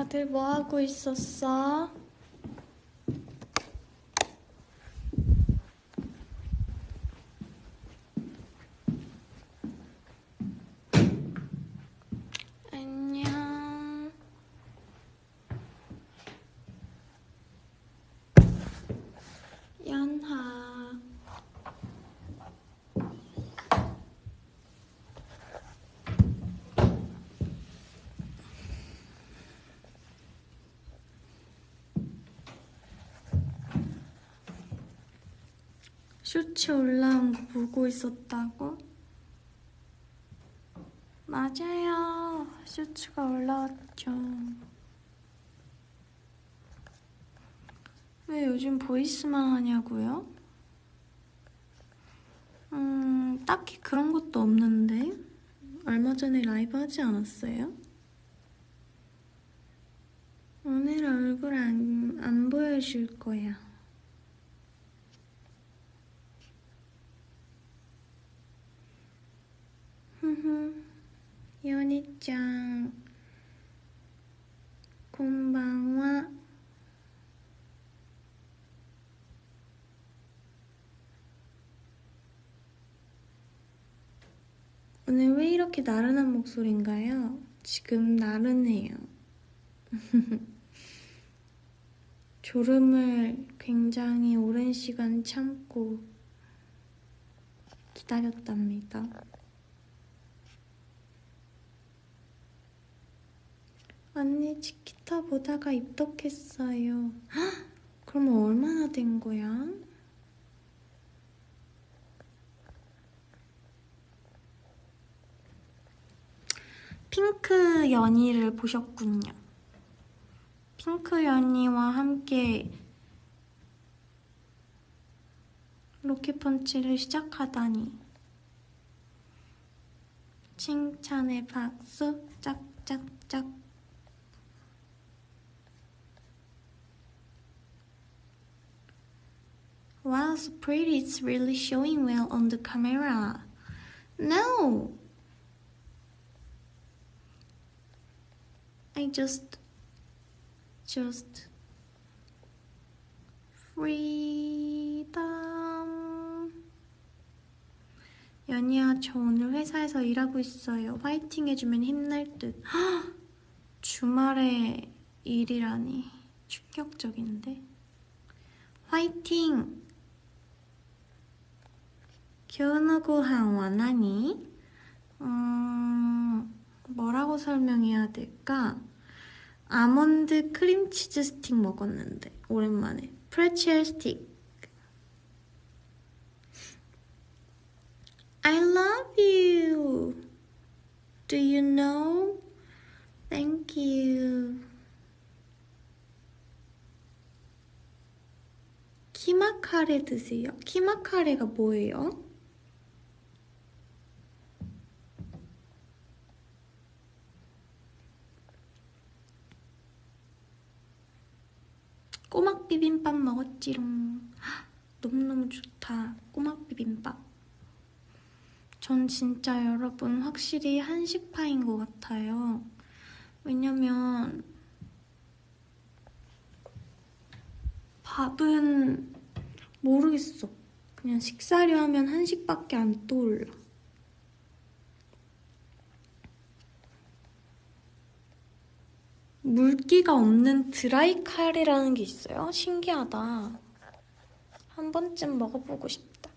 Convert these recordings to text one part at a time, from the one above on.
다들 뭐 하고 있었어? 안녕. 연하. 쇼츠 올라온 거 보고 있었다고? 맞아요. 쇼츠가 올라왔죠. 왜 요즘 보이스만 하냐고요? 딱히 그런 것도 없는데. 얼마 전에 라이브 하지 않았어요? 오늘 얼굴 안 보여줄 거야. 연희짱, 곤방와. 오늘 왜 이렇게 나른한 목소리인가요? 지금 나른해요. 졸음을 굉장히 오랜 시간 참고 기다렸답니다. 언니 치키타 보다가 입덕했어요. 헉! 그럼 얼마나 된 거야? 핑크 연희를 보셨군요. 핑크 연희와 함께 로켓펀치를 시작하다니. 칭찬의 박수 짝짝짝. Wow, so pretty. It's really showing well on the camera. No! I just freedom. 연희야, 저 오늘 회사에서 일하고 있어요. 화이팅 해주면 힘날 듯. 헉! 주말에 일이라니 충격적인데. 화이팅! 今日のご飯は何? 뭐라고 설명해야 될까? 아몬드 크림치즈 스틱 먹었는데 오랜만에. 프레첼 스틱. I love you. Do you know? Thank you. 키마 카레 드세요. 키마 카레가 뭐예요? 꼬막 비빔밥 먹었지롱. 너무너무 좋다. 꼬막 비빔밥. 전 진짜 여러분 확실히 한식파인 것 같아요. 왜냐면 밥은 모르겠어. 그냥 식사류 하면 한식밖에 안 떠올라. 물기가 없는 드라이 카레라는 게 있어요? 신기하다. 한 번쯤 먹어보고 싶다.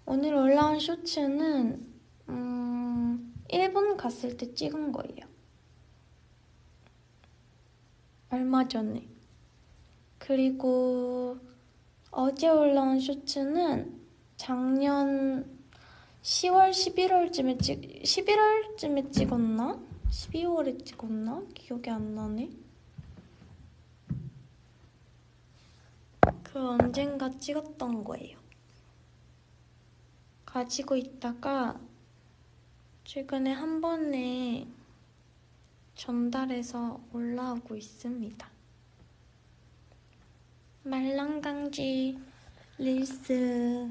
오늘 올라온 쇼츠는 일본 갔을 때 찍은 거예요. 얼마 전에. 그리고 어제 올라온 쇼츠는 작년 10월, 11월쯤에 찍었나? 12월에 찍었나? 기억이 안 나네. 그 언젠가 찍었던 거예요. 가지고 있다가 최근에 한 번에 전달해서 올라오고 있습니다. 말랑강지 릴스.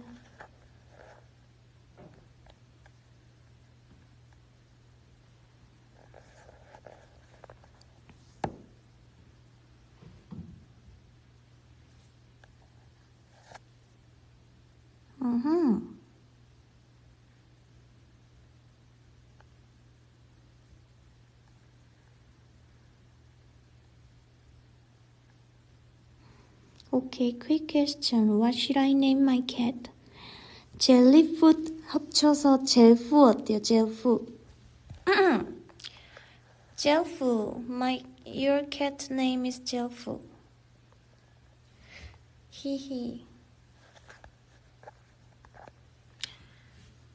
음. Okay, quick question. What should I name my cat? 젤리푸드 합쳐서 젤푸 어때요? 젤푸. 젤푸. Your cat name is 젤푸. 히히.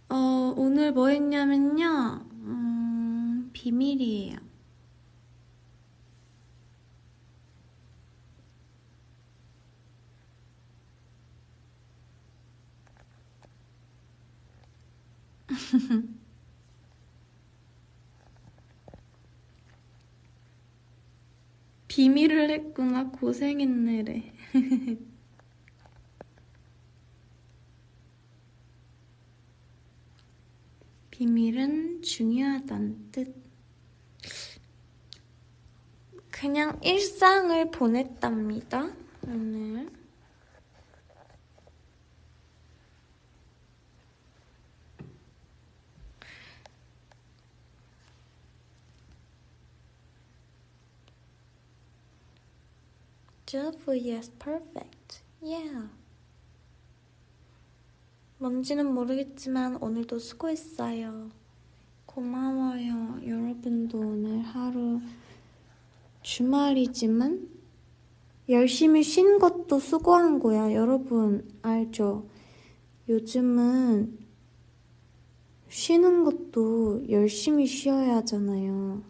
오늘 뭐 했냐면요. 비밀이에요. 비밀을 했구나. 고생했네래. 비밀은 중요하단 뜻. 그냥 일상을 보냈답니다. 오늘. Beautiful, yes, perfect. Yeah. 뭔지는 모르겠지만 오늘도 수고했어요. 고마워요. 여러분도 오늘 하루 주말이지만 열심히 쉰 것도 수고한 거야. 여러분 알죠? 요즘은 쉬는 것도 열심히 쉬어야 하잖아요.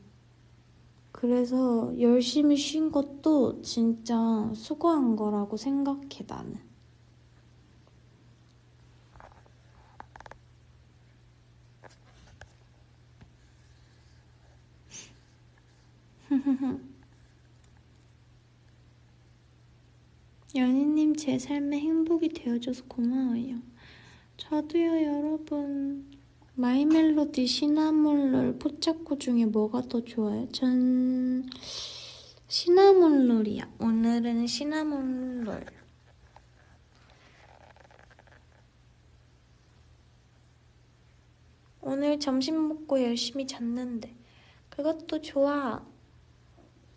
그래서 열심히 쉰 것도 진짜 수고한 거라고 생각해, 나는. 연희님, 제 삶에 행복이 되어줘서 고마워요. 저도요, 여러분. 마이멜로디 시나몬롤 포차코 중에 뭐가 더 좋아요? 전 시나몬롤이요. 오늘은 시나몬롤. 오늘 점심 먹고 열심히 잤는데 그것도 좋아.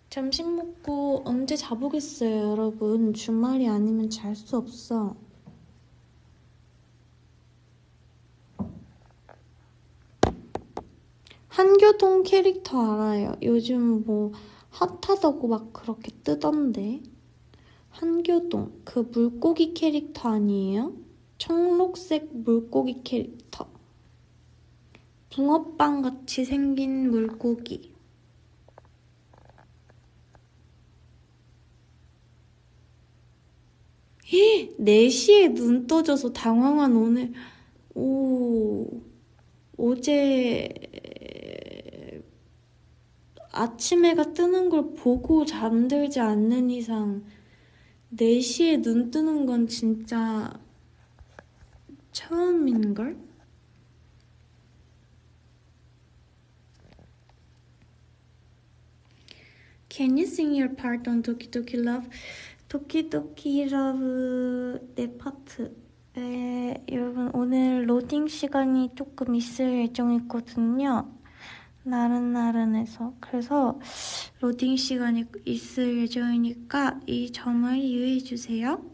점심 먹고 언제 자보겠어요, 여러분. 주말이 아니면 잘 수 없어. 한교동 캐릭터 알아요. 요즘 뭐 핫하다고 막 그렇게 뜨던데. 한교동, 그 물고기 캐릭터 아니에요? 청록색 물고기 캐릭터. 붕어빵 같이 생긴 물고기. 히, 4시에 눈 떠져서 당황한 오늘. 어제 아침 해가 뜨는 걸 보고 잠들지 않는 이상 4시에 눈 뜨는 건 진짜 처음인걸? Can you sing your part on Doki Doki Love? 도키 도키 러브 내 파트. 여러분 오늘 로딩 시간이 조금 있을 예정이거든요. 나른나른해서. 그래서 로딩 시간이 있을 예정이니까 이 점을 유의해주세요.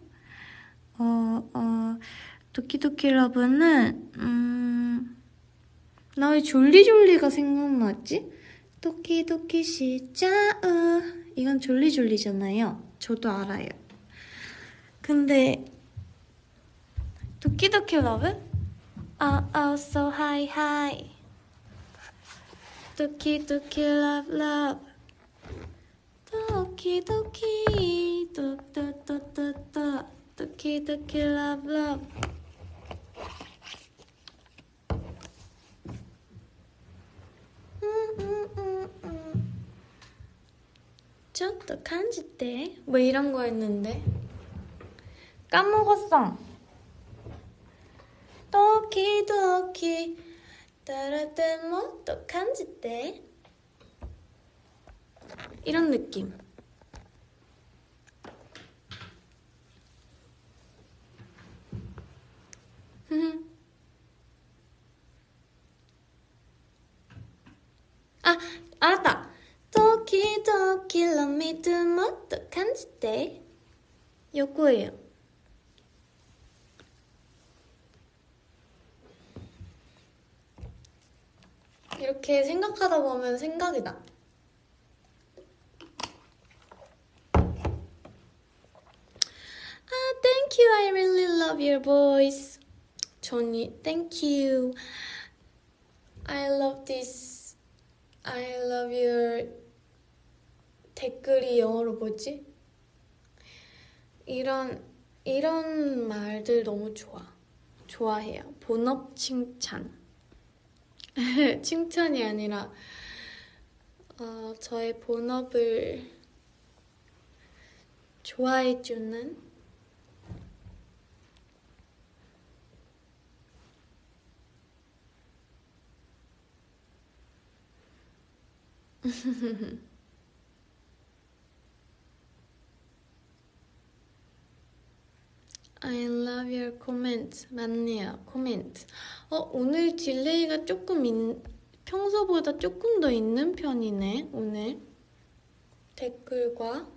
도키도키 러브는 나 왜 졸리졸리가 생각나지? 도키도키 시짜우. 이건 졸리졸리잖아요. 저도 알아요. 근데 도키도키 러브? so high high. 도키도키 love love. 도키도키 도도도도도. 도키도키 love love. ちょっと感じて 뭐 이런 거였는데 까먹었어. 도키도키 따라때 뭐또感じて 이런 느낌. 아, 알았다. 도키도키 love me too much can't stay. 요거예요. 이렇게 생각하다 보면 생각이 나. Ah, thank you. I really love your voice. Johnny, thank you. I love this. I love your 댓글이 영어로 뭐지? 이런 말들 너무 좋아해요. 본업 칭찬. 칭찬이 아니라 저의 본업을 좋아해주는 I love your comment. 맞네요. 코멘트. 오늘 딜레이가 평소보다 조금 더 있는 편이네. 오늘 댓글과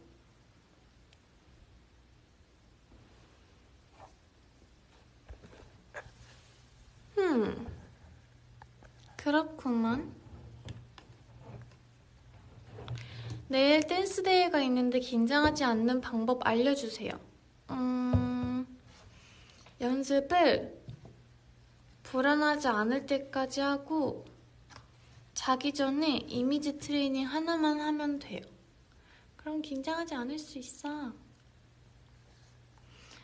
그렇구만. 내일 댄스데이가 있는데 긴장하지 않는 방법 알려주세요. 연습을 불안하지 않을 때까지 하고 자기 전에 이미지 트레이닝 하나만 하면 돼요. 그럼 긴장하지 않을 수 있어.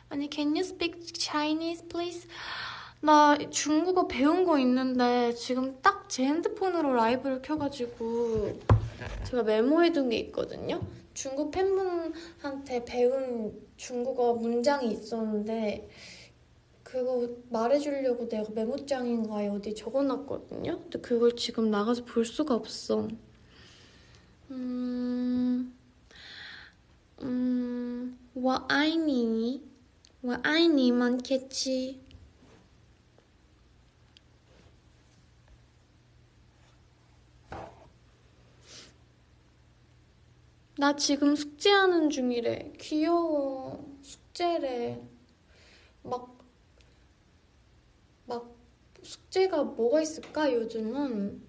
아니, can you speak Chinese, please? 나 중국어 배운 거 있는데 지금 딱 제 핸드폰으로 라이브를 켜가지고 제가 메모해둔 게 있거든요. 중국 팬분한테 배운 중국어 문장이 있었는데 그거 말해주려고 내가 메모장인가에 어디 적어놨거든요. 근데 그걸 지금 나가서 볼 수가 없어. 我爱你我爱你많겠지. 나 지금 숙제하는 중이래. 귀여워. 숙제래. 막 숙제가 뭐가 있을까 요즘은?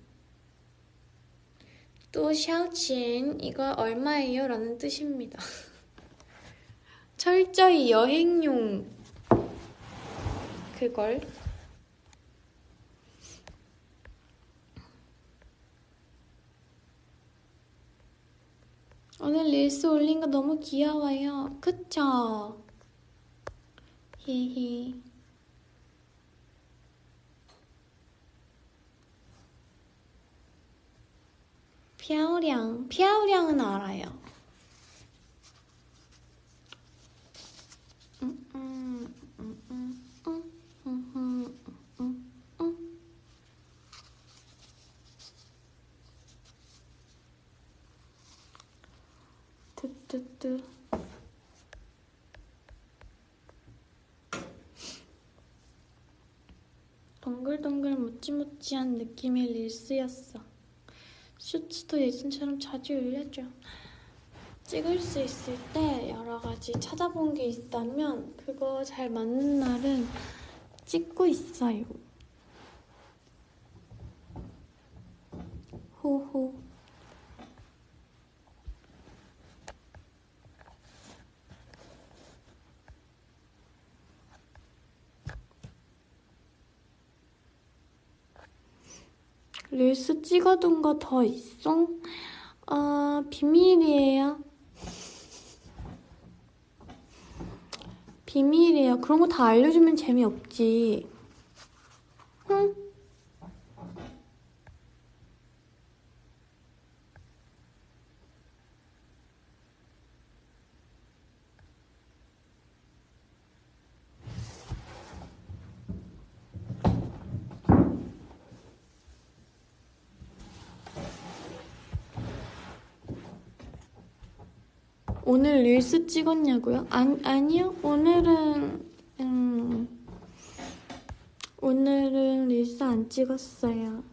또 샤오첸 이거 얼마예요? 라는 뜻입니다. 철저히 여행용 그걸. 오늘 릴스 올린 거 너무 귀여워요. 그쵸? 히히. 피아오량은 알아요. 뚜뚜뚜. 동글동글 모찌모찌한 느낌의 릴스였어. 쇼츠도 예전처럼 자주 올려줘. 찍을 수 있을 때 여러 가지 찾아본 게 있다면 그거 잘 맞는 날은 찍고 있어요. 호호. 릴스 찍어둔 거 더 있어? 비밀이에요. 비밀이에요. 그런 거 다 알려주면 재미없지. 응? 오늘 릴스 찍었냐고요? 아니요. 오늘은 오늘은 릴스 안 찍었어요.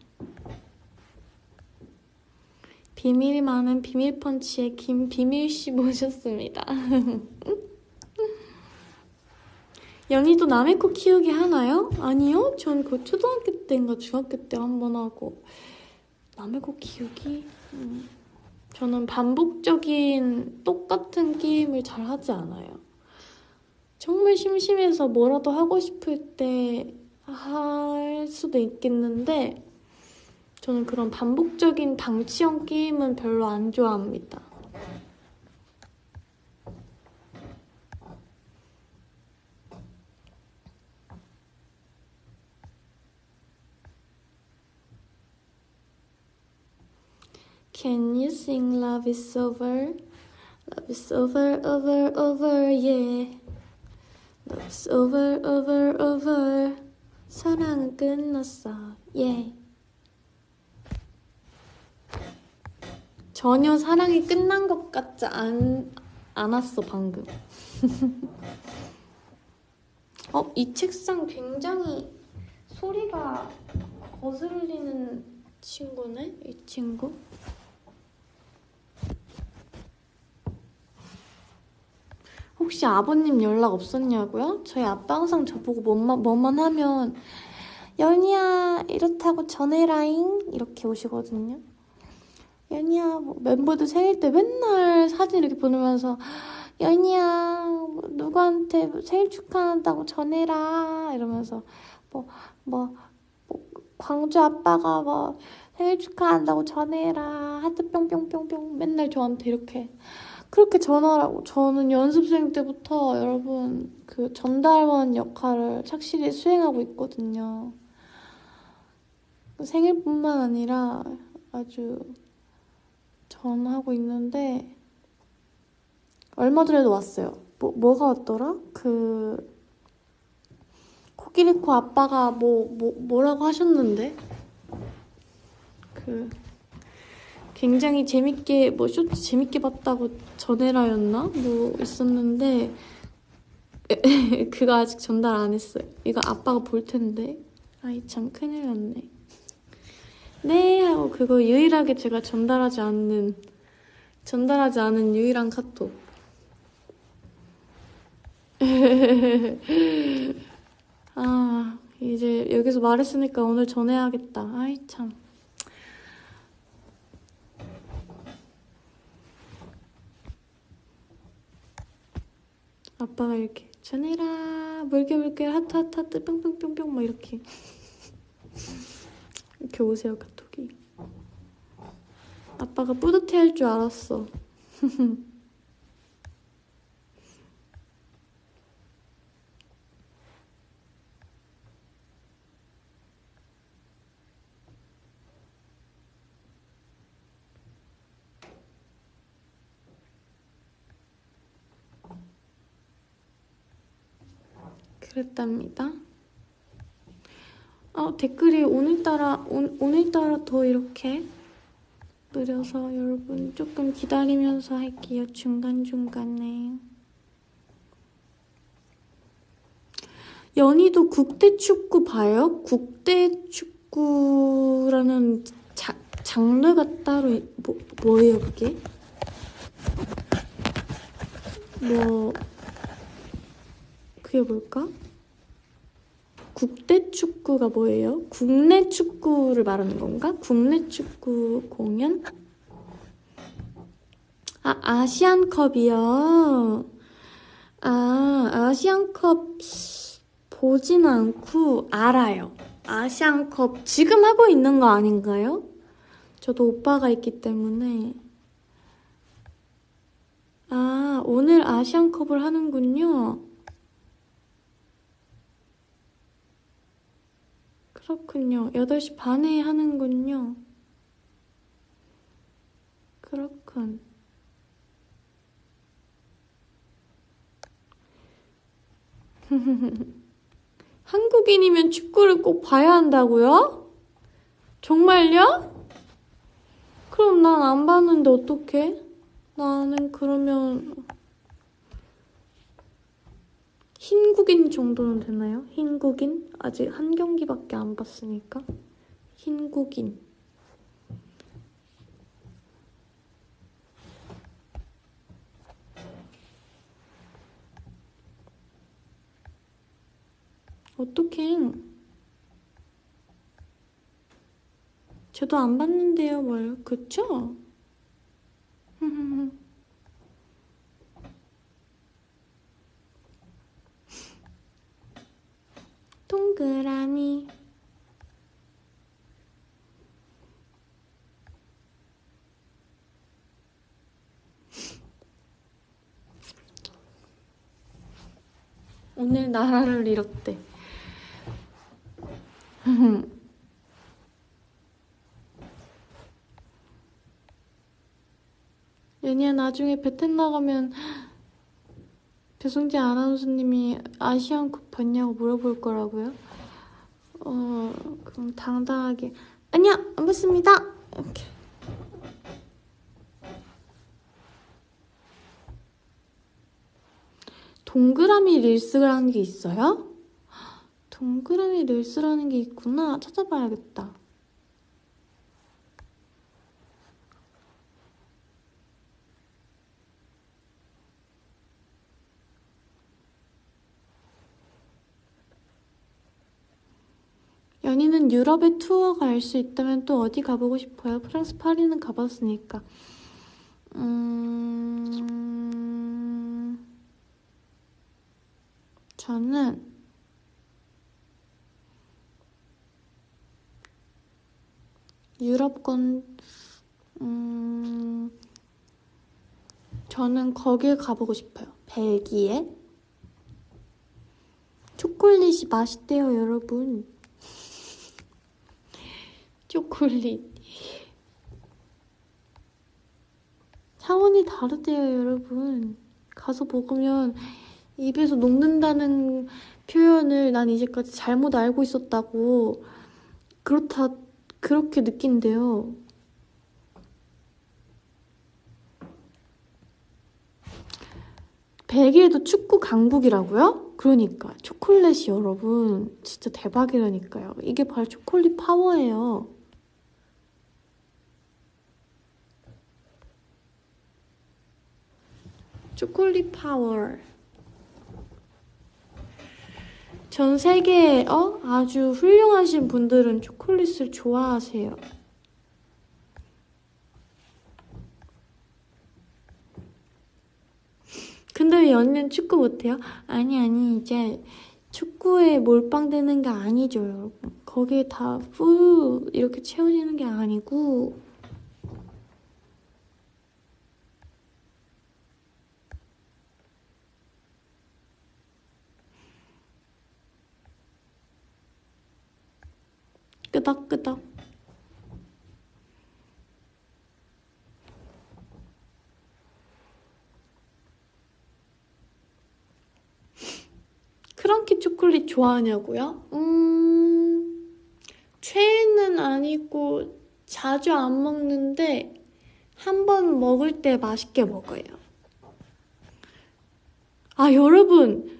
비밀이 많은 비밀펀치의 김비밀씨 모셨습니다. 연희도 남의 코 키우기 하나요? 아니요. 전 그 초등학교 때인가 중학교 때 한 번 하고. 남의 코 키우기? 저는 반복적인 똑같은 게임을 잘 하지 않아요. 정말 심심해서 뭐라도 하고 싶을 때 할 수도 있겠는데 저는 그런 반복적인 방치형 게임은 별로 안 좋아합니다. Can you sing Love is over? Love is over, over, over, yeah. Love is over, over, over. 사랑은 끝났어, yeah. 전혀 사랑이 끝난 것 같지 않았어, 방금. 이 책상 굉장히 소리가 거슬리는 친구네, 이 친구. 혹시 아버님 연락 없었냐고요? 저희 아빠 항상 저보고 뭐만 하면 연희야 이렇다고 전해라잉 이렇게 오시거든요. 연희야 뭐 멤버들 생일 때 맨날 사진 이렇게 보내면서 연희야 뭐 누구한테 생일 축하한다고 전해라 이러면서 뭐 광주 아빠가 뭐 생일 축하한다고 전해라 하트 뿅뿅뿅뿅 맨날 저한테 이렇게 그렇게 전화라고. 저는 연습생 때부터 여러분 그 전달원 역할을 착실히 수행하고 있거든요. 생일뿐만 아니라 아주 전하고 있는데 얼마 전에도 왔어요. 뭐가 왔더라? 코끼리코 아빠가 뭐라고 하셨는데 굉장히 재밌게 쇼츠 재밌게 봤다고 전해라였나? 있었는데 그거 아직 전달 안 했어요. 이거 아빠가 볼 텐데. 아이 참 큰일 났네. 네 하고 그거 유일하게 제가 전달하지 않는 유일한 카톡. 이제 여기서 말했으니까 오늘 전해야겠다. 아이 참. 아빠가 이렇게 전해라 물개 하트 뿅뿅뿅뿅 막 이렇게 오세요 카톡이. 아빠가 뿌듯해할 줄 알았어. 그랬답니다. 댓글이 오늘따라 더 이렇게 느려서 여러분 조금 기다리면서 할게요. 중간중간에. 연희도 국대축구 봐요? 국대축구라는 장르가 따로 뭐예요 그게? 그게 뭘까? 국대 축구가 뭐예요? 국내 축구를 말하는 건가? 국내 축구 공연? 아시안컵이요? 아시안컵 보진 않고 알아요. 아시안컵 지금 하고 있는 거 아닌가요? 저도 오빠가 있기 때문에. 오늘 아시안컵을 하는군요. 그렇군요. 8시 반에 하는군요. 그렇군. 한국인이면 축구를 꼭 봐야 한다고요? 정말요? 그럼 난 안 봤는데 어떡해? 나는 그러면 흰국인 정도는 되나요? 흰국인? 아직 한 경기밖에 안 봤으니까. 흰국인. 어떡해. 저도 안 봤는데요, 뭘. 그쵸? 동그라미. 오늘 나라를 잃었대. 얘니야, 나중에 배텐 나가면 배송재 아나운서님이 아시안컵 봤냐고 물어볼 거라고요? 그럼 당당하게 아니야, 안 봤습니다. 이렇게. 동그라미 릴스라는 게 있어요? 동그라미 릴스라는 게 있구나. 찾아봐야겠다. 연희는 유럽에 투어 갈 수 있다면 또 어디 가보고 싶어요? 프랑스 파리는 가봤으니까. 저는 유럽권, 저는 거길 가보고 싶어요. 벨기에. 초콜릿이 맛있대요, 여러분. 초콜릿. 차원이 다르대요, 여러분. 가서 먹으면 입에서 녹는다는 표현을 난 이제까지 잘못 알고 있었다고. 그렇게 느낀대요. 벨기에도 축구 강국이라고요? 그러니까 초콜릿이 여러분 진짜 대박이라니까요. 이게 바로 초콜릿 파워예요. 초콜릿 파워. 전 세계에 아주 훌륭하신 분들은 초콜릿을 좋아하세요. 근데 왜 연희는 축구 못해요? 아니 이제 축구에 몰빵되는 게 아니죠, 여러분. 거기에 다 이렇게 채워지는 게 아니고 끄덕끄덕. 크런키 초콜릿 좋아하냐고요? 최애는 아니고 자주 안 먹는데 한 번 먹을 때 맛있게 먹어요. 아, 여러분,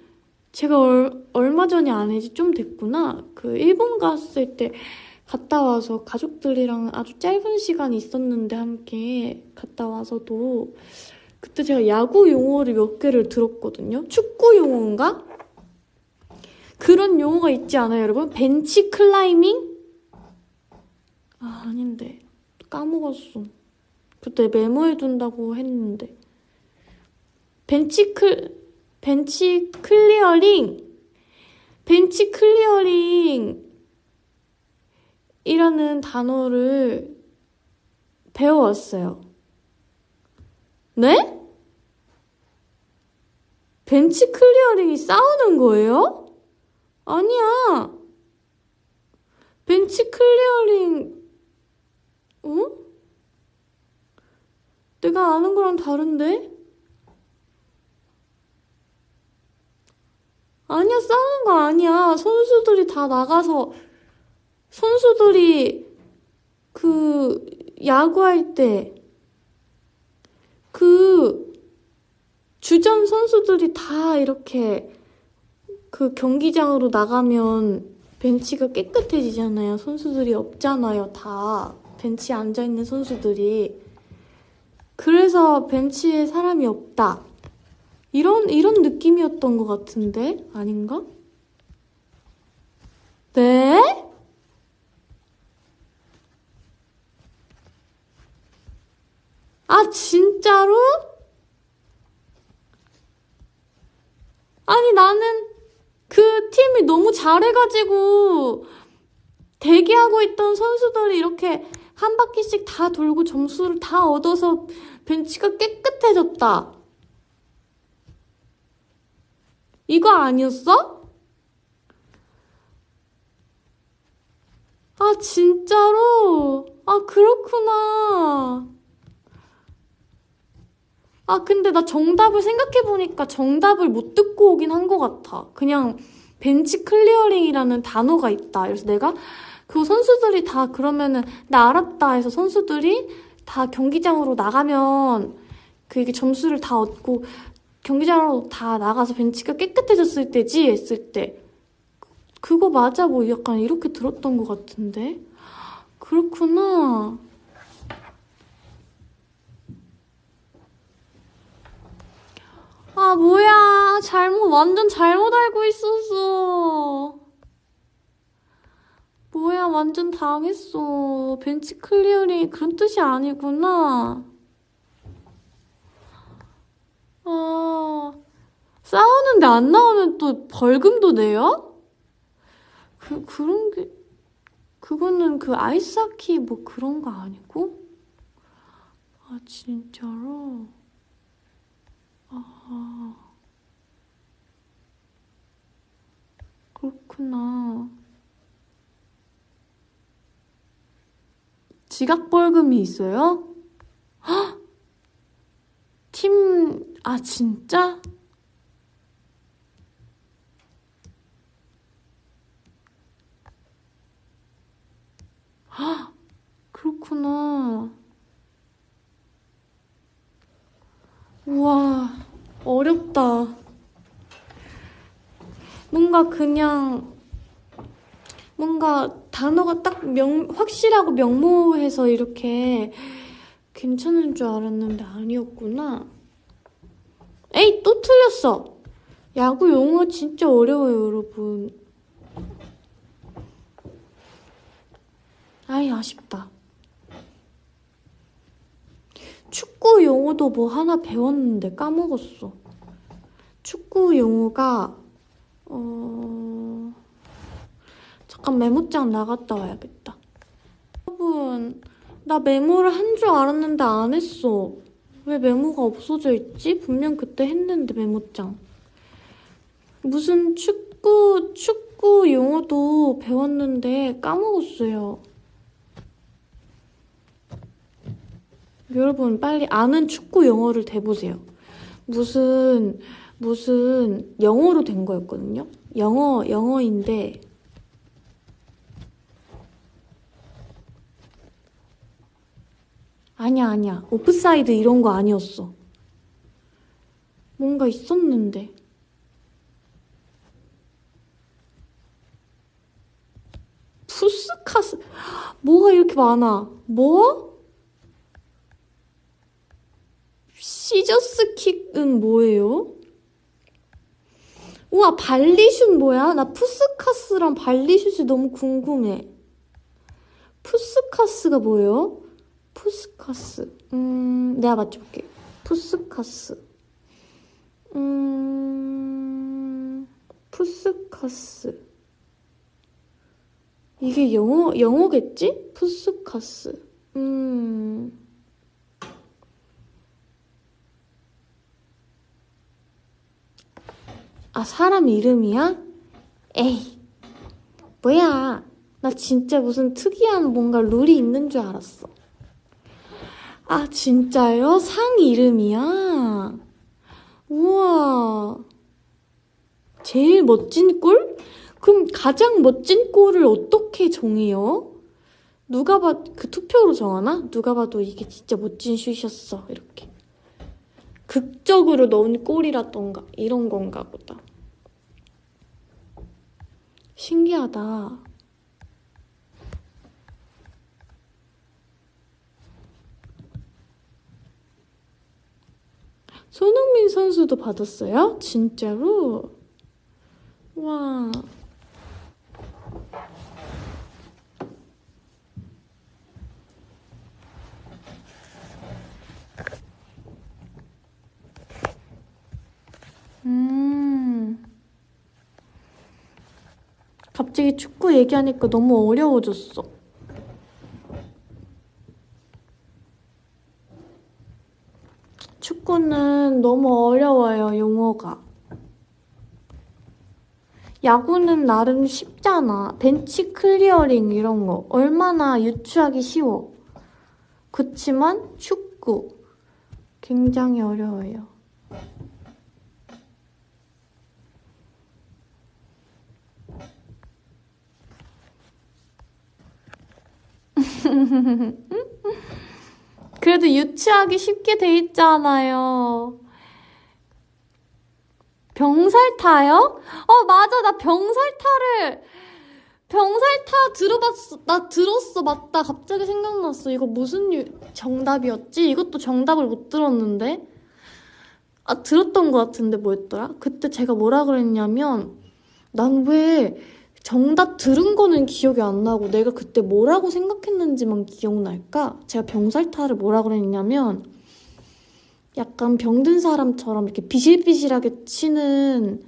제가 얼마 전이 아니지 좀 됐구나. 그 일본 갔을 때 갔다 와서 가족들이랑 아주 짧은 시간 있었는데 함께 갔다 와서도 그때 제가 야구 용어를 몇 개를 들었거든요. 축구 용어인가? 그런 용어가 있지 않아요, 여러분? 벤치 클라이밍? 아, 아닌데. 까먹었어. 그때 메모해둔다고 했는데. 벤치 클리어링! 벤치 클리어링이라는 단어를 배워왔어요. 네? 벤치 클리어링이 싸우는 거예요? 아니야. 벤치 클리어링, 내가 아는 거랑 다른데? 아니야, 싸우는 거 아니야. 선수들이 다 나가서, 선수들이 야구할 때, 주전 선수들이 다 이렇게 그 경기장으로 나가면 벤치가 깨끗해지잖아요. 선수들이 없잖아요, 다. 벤치에 앉아있는 선수들이. 그래서 벤치에 사람이 없다. 이런 느낌이었던 것 같은데? 아닌가? 네? 아, 진짜로? 아니, 나는 그 팀이 너무 잘해가지고 대기하고 있던 선수들이 이렇게 한 바퀴씩 다 돌고 점수를 다 얻어서 벤치가 깨끗해졌다. 이거 아니었어? 아, 진짜로? 아, 그렇구나. 아, 근데 나 정답을 생각해보니까 정답을 못 듣고 오긴 한 것 같아. 그냥 벤치 클리어링이라는 단어가 있다. 그래서 내가 그 선수들이 다 그러면은 나 알았다 해서 선수들이 다 경기장으로 나가면 그 이게 점수를 다 얻고 경기장으로 다 나가서 벤치가 깨끗해졌을 때지 했을 때 그거 맞아 뭐 약간 이렇게 들었던 것 같은데 그렇구나. 아 뭐야 완전 잘못 알고 있었어. 뭐야 완전 당했어. 벤치 클리어링이 그런 뜻이 아니구나. 아 싸우는데 안 나오면 또 벌금도 내요? 그런 게 그거는 그 아이스하키 뭐 그런 거 아니고? 아 진짜로? 아 그렇구나. 지각 벌금이 있어요? 아 진짜? 그렇구나. 우와 어렵다. 뭔가 단어가 딱 확실하고 명모해서 이렇게 괜찮은 줄 알았는데 아니었구나. 에이, 또 틀렸어. 야구 용어 진짜 어려워요, 여러분. 아이, 아쉽다. 축구 용어도 뭐 하나 배웠는데 까먹었어. 축구 용어가, 잠깐 메모장 나갔다 와야겠다. 여러분, 나 메모를 한 줄 알았는데 안 했어. 왜 메모가 없어져 있지? 분명 그때 했는데 메모장. 무슨 축구 용어도 배웠는데 까먹었어요. 여러분 빨리 아는 축구 용어를 대보세요. 무슨 영어로 된 거였거든요. 영어인데 아니야. 오프사이드 이런 거 아니었어. 뭔가 있었는데. 푸스카스 뭐가 이렇게 많아? 뭐? 시저스킥은 뭐예요? 우와 발리슛 뭐야? 나 푸스카스랑 발리슛이 너무 궁금해. 푸스카스가 뭐예요? 푸스카스 내가 맞춰볼게. 푸스카스 푸스카스 이게 영어겠지? 푸스카스 아 사람 이름이야? 에이 뭐야 나 진짜 무슨 특이한 뭔가 룰이 있는 줄 알았어. 아 진짜요? 상 이름이야? 우와 제일 멋진 골? 그럼 가장 멋진 골을 어떻게 정해요? 그 투표로 정하나? 누가 봐도 이게 진짜 멋진 슛이었어 이렇게 극적으로 넣은 골이라던가 이런 건가 보다. 신기하다. 손흥민 선수도 받았어요? 진짜로? 와. 갑자기 축구 얘기하니까 너무 어려워졌어. 축구는 너무 어려워요, 용어가. 야구는 나름 쉽잖아. 벤치 클리어링 이런 거. 얼마나 유추하기 쉬워. 그치만 축구 굉장히 어려워요. 그래도 유추하기 쉽게 돼 있잖아요. 병살타요? 맞아. 나 병살타 들어봤어. 나 들었어. 맞다. 갑자기 생각났어. 이거 무슨 정답이었지? 이것도 정답을 못 들었는데? 들었던 것 같은데 뭐였더라? 그때 제가 뭐라 그랬냐면, 난 왜 정답 들은 거는 기억이 안 나고 내가 그때 뭐라고 생각했는지만 기억날까? 제가 병살타를 뭐라 그랬냐면, 약간 병든 사람처럼 이렇게 비실비실하게 치는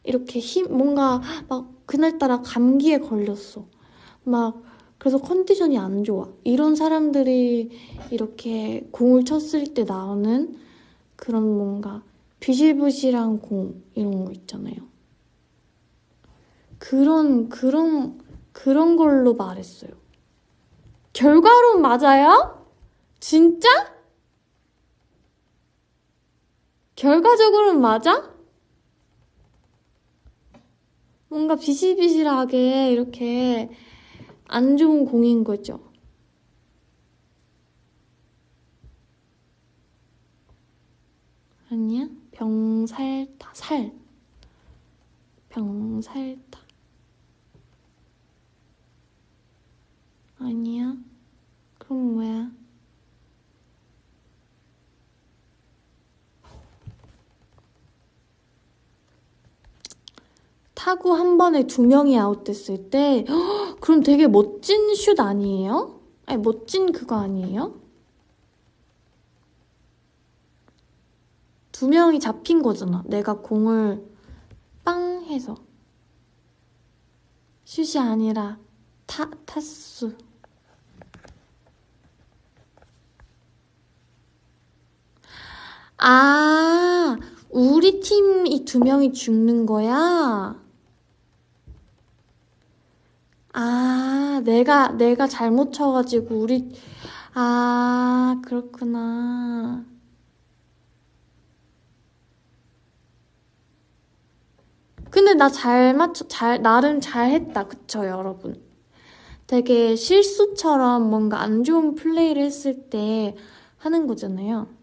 이렇게 뭔가 막 그날따라 감기에 걸렸어. 막 그래서 컨디션이 안 좋아. 이런 사람들이 이렇게 공을 쳤을 때 나오는 그런 뭔가 비실비실한 공 이런 거 있잖아요. 그런 걸로 말했어요. 결과론 맞아요? 진짜? 결과적으로는 맞아? 뭔가 비실비실하게 이렇게 안 좋은 공인 거죠. 아니야? 병살타, 병살타. 아니야? 그럼 뭐야? 타구 한 번에 2명이 아웃됐을 때 그럼 되게 멋진 슛 아니에요? 아니 멋진 그거 아니에요? 2명이 잡힌 거잖아. 내가 공을 빵 해서 슛이 아니라 타수. 우리 팀이 2명이 죽는 거야? 내가 잘못 쳐가지고 그렇구나. 근데 나 나름 잘했다. 그쵸, 여러분? 되게 실수처럼 뭔가 안 좋은 플레이를 했을 때 하는 거잖아요.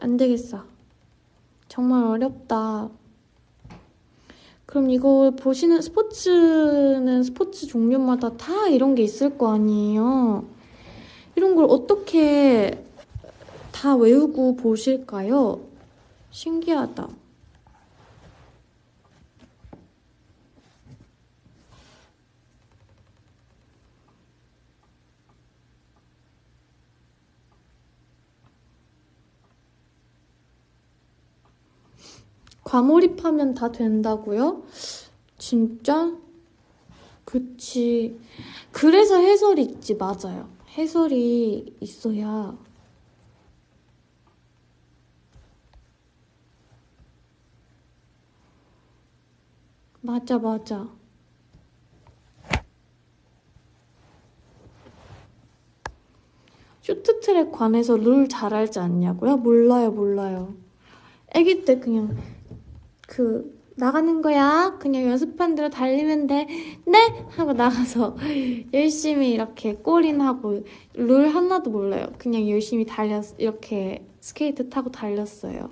안 되겠어. 정말 어렵다. 그럼 이거 보시는 스포츠는 스포츠 종류마다 다 이런 게 있을 거 아니에요? 이런 걸 어떻게 다 외우고 보실까요? 신기하다. 과몰입하면 다 된다고요? 진짜? 그치. 그래서 해설이 있지, 맞아요. 해설이 있어야. 맞아. 쇼트트랙 관해서 룰 잘 알지 않냐고요? 몰라요. 아기 때 그냥 나가는 거야. 그냥 연습한 대로 달리면 돼. 네? 하고 나가서 열심히 이렇게 골인하고 룰 하나도 몰라요. 그냥 열심히 이렇게 스케이트 타고 달렸어요.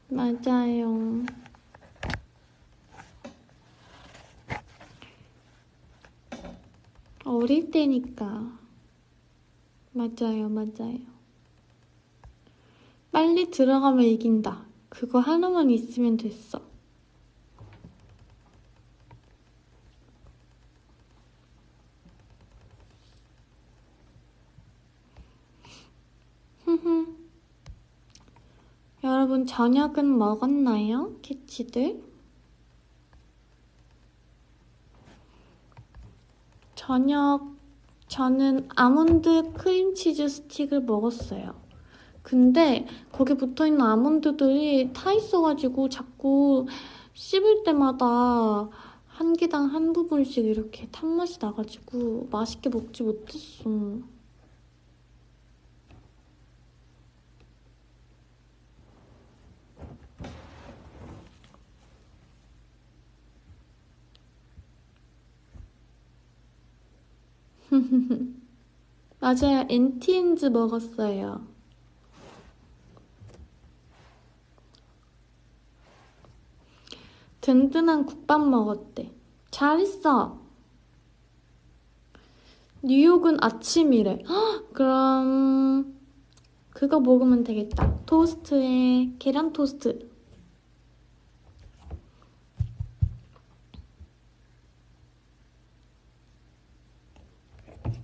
맞아요. 어릴 때니까. 맞아요, 맞아요. 빨리 들어가면 이긴다. 그거 하나만 있으면 됐어. 여러분, 저녁은 먹었나요? 캐치들? 저는 아몬드 크림치즈 스틱을 먹었어요. 근데 거기 붙어있는 아몬드들이 타 있어가지고 자꾸 씹을 때마다 한 개당 한 부분씩 이렇게 탄맛이 나가지고 맛있게 먹지 못했어. 맞아요. 엔티엔즈 먹었어요. 든든한 국밥 먹었대. 잘했어. 뉴욕은 아침이래. 헉, 그럼 그거 먹으면 되겠다. 토스트에 계란 토스트.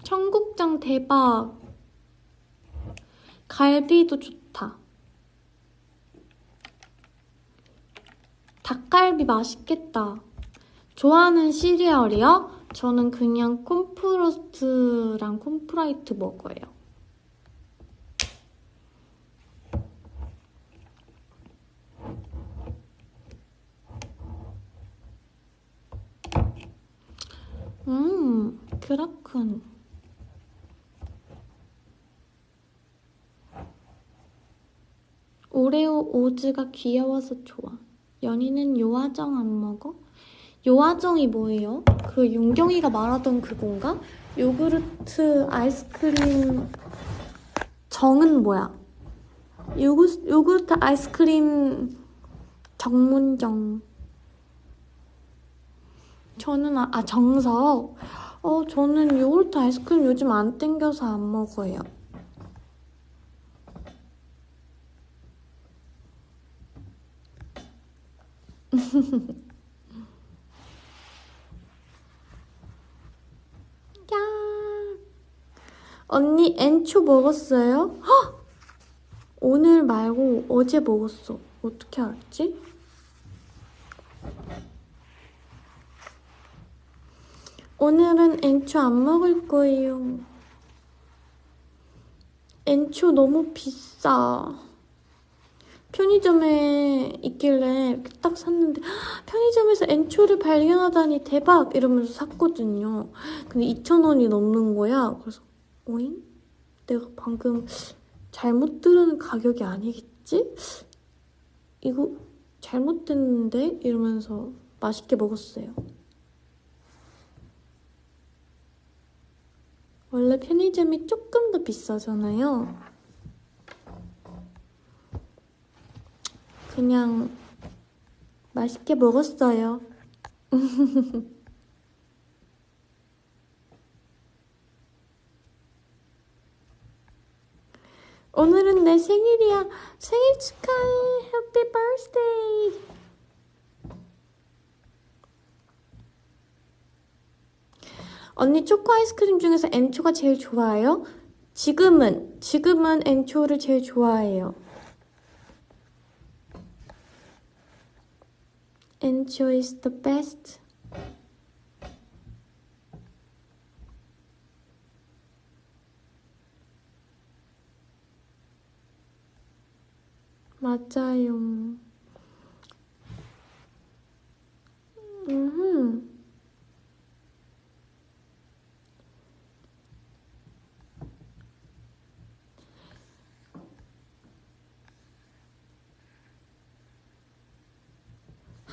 청국장 대박. 갈비도 좋다. 닭갈비 맛있겠다. 좋아하는 시리얼이요? 저는 그냥 콤프로스트랑 콤프라이트 먹어요. 그렇군. 오레오 오즈가 귀여워서 좋아. 연희는 요아정 안 먹어? 요아정이 뭐예요? 그 윤경이가 말하던 그건가? 요구르트 아이스크림 정은 뭐야? 요구르트 아이스크림 정문정. 저는 정석. 저는 요구르트 아이스크림 요즘 안 땡겨서 안 먹어요. 야. 언니 엔초 먹었어요? 헉! 오늘 말고 어제 먹었어. 어떻게 알았지? 오늘은 엔초 안 먹을 거예요. 엔초 너무 비싸. 편의점에 있길래 딱 샀는데 편의점에서 엔초를 발견하다니 대박 이러면서 샀거든요. 근데 2,000원이 넘는 거야. 그래서 오잉? 내가 방금 잘못 들은 가격이 아니겠지? 이거 잘못됐는데? 이러면서 맛있게 먹었어요. 원래 편의점이 조금 더 비싸잖아요. 그냥 맛있게 먹었어요. 오늘은 내 생일이야. 생일 축하해. Happy birthday. 언니 초코 아이스크림 중에서 엔초가 제일 좋아해요? 지금은 엔초를 제일 좋아해요. 엔초 is the best. 맞아요.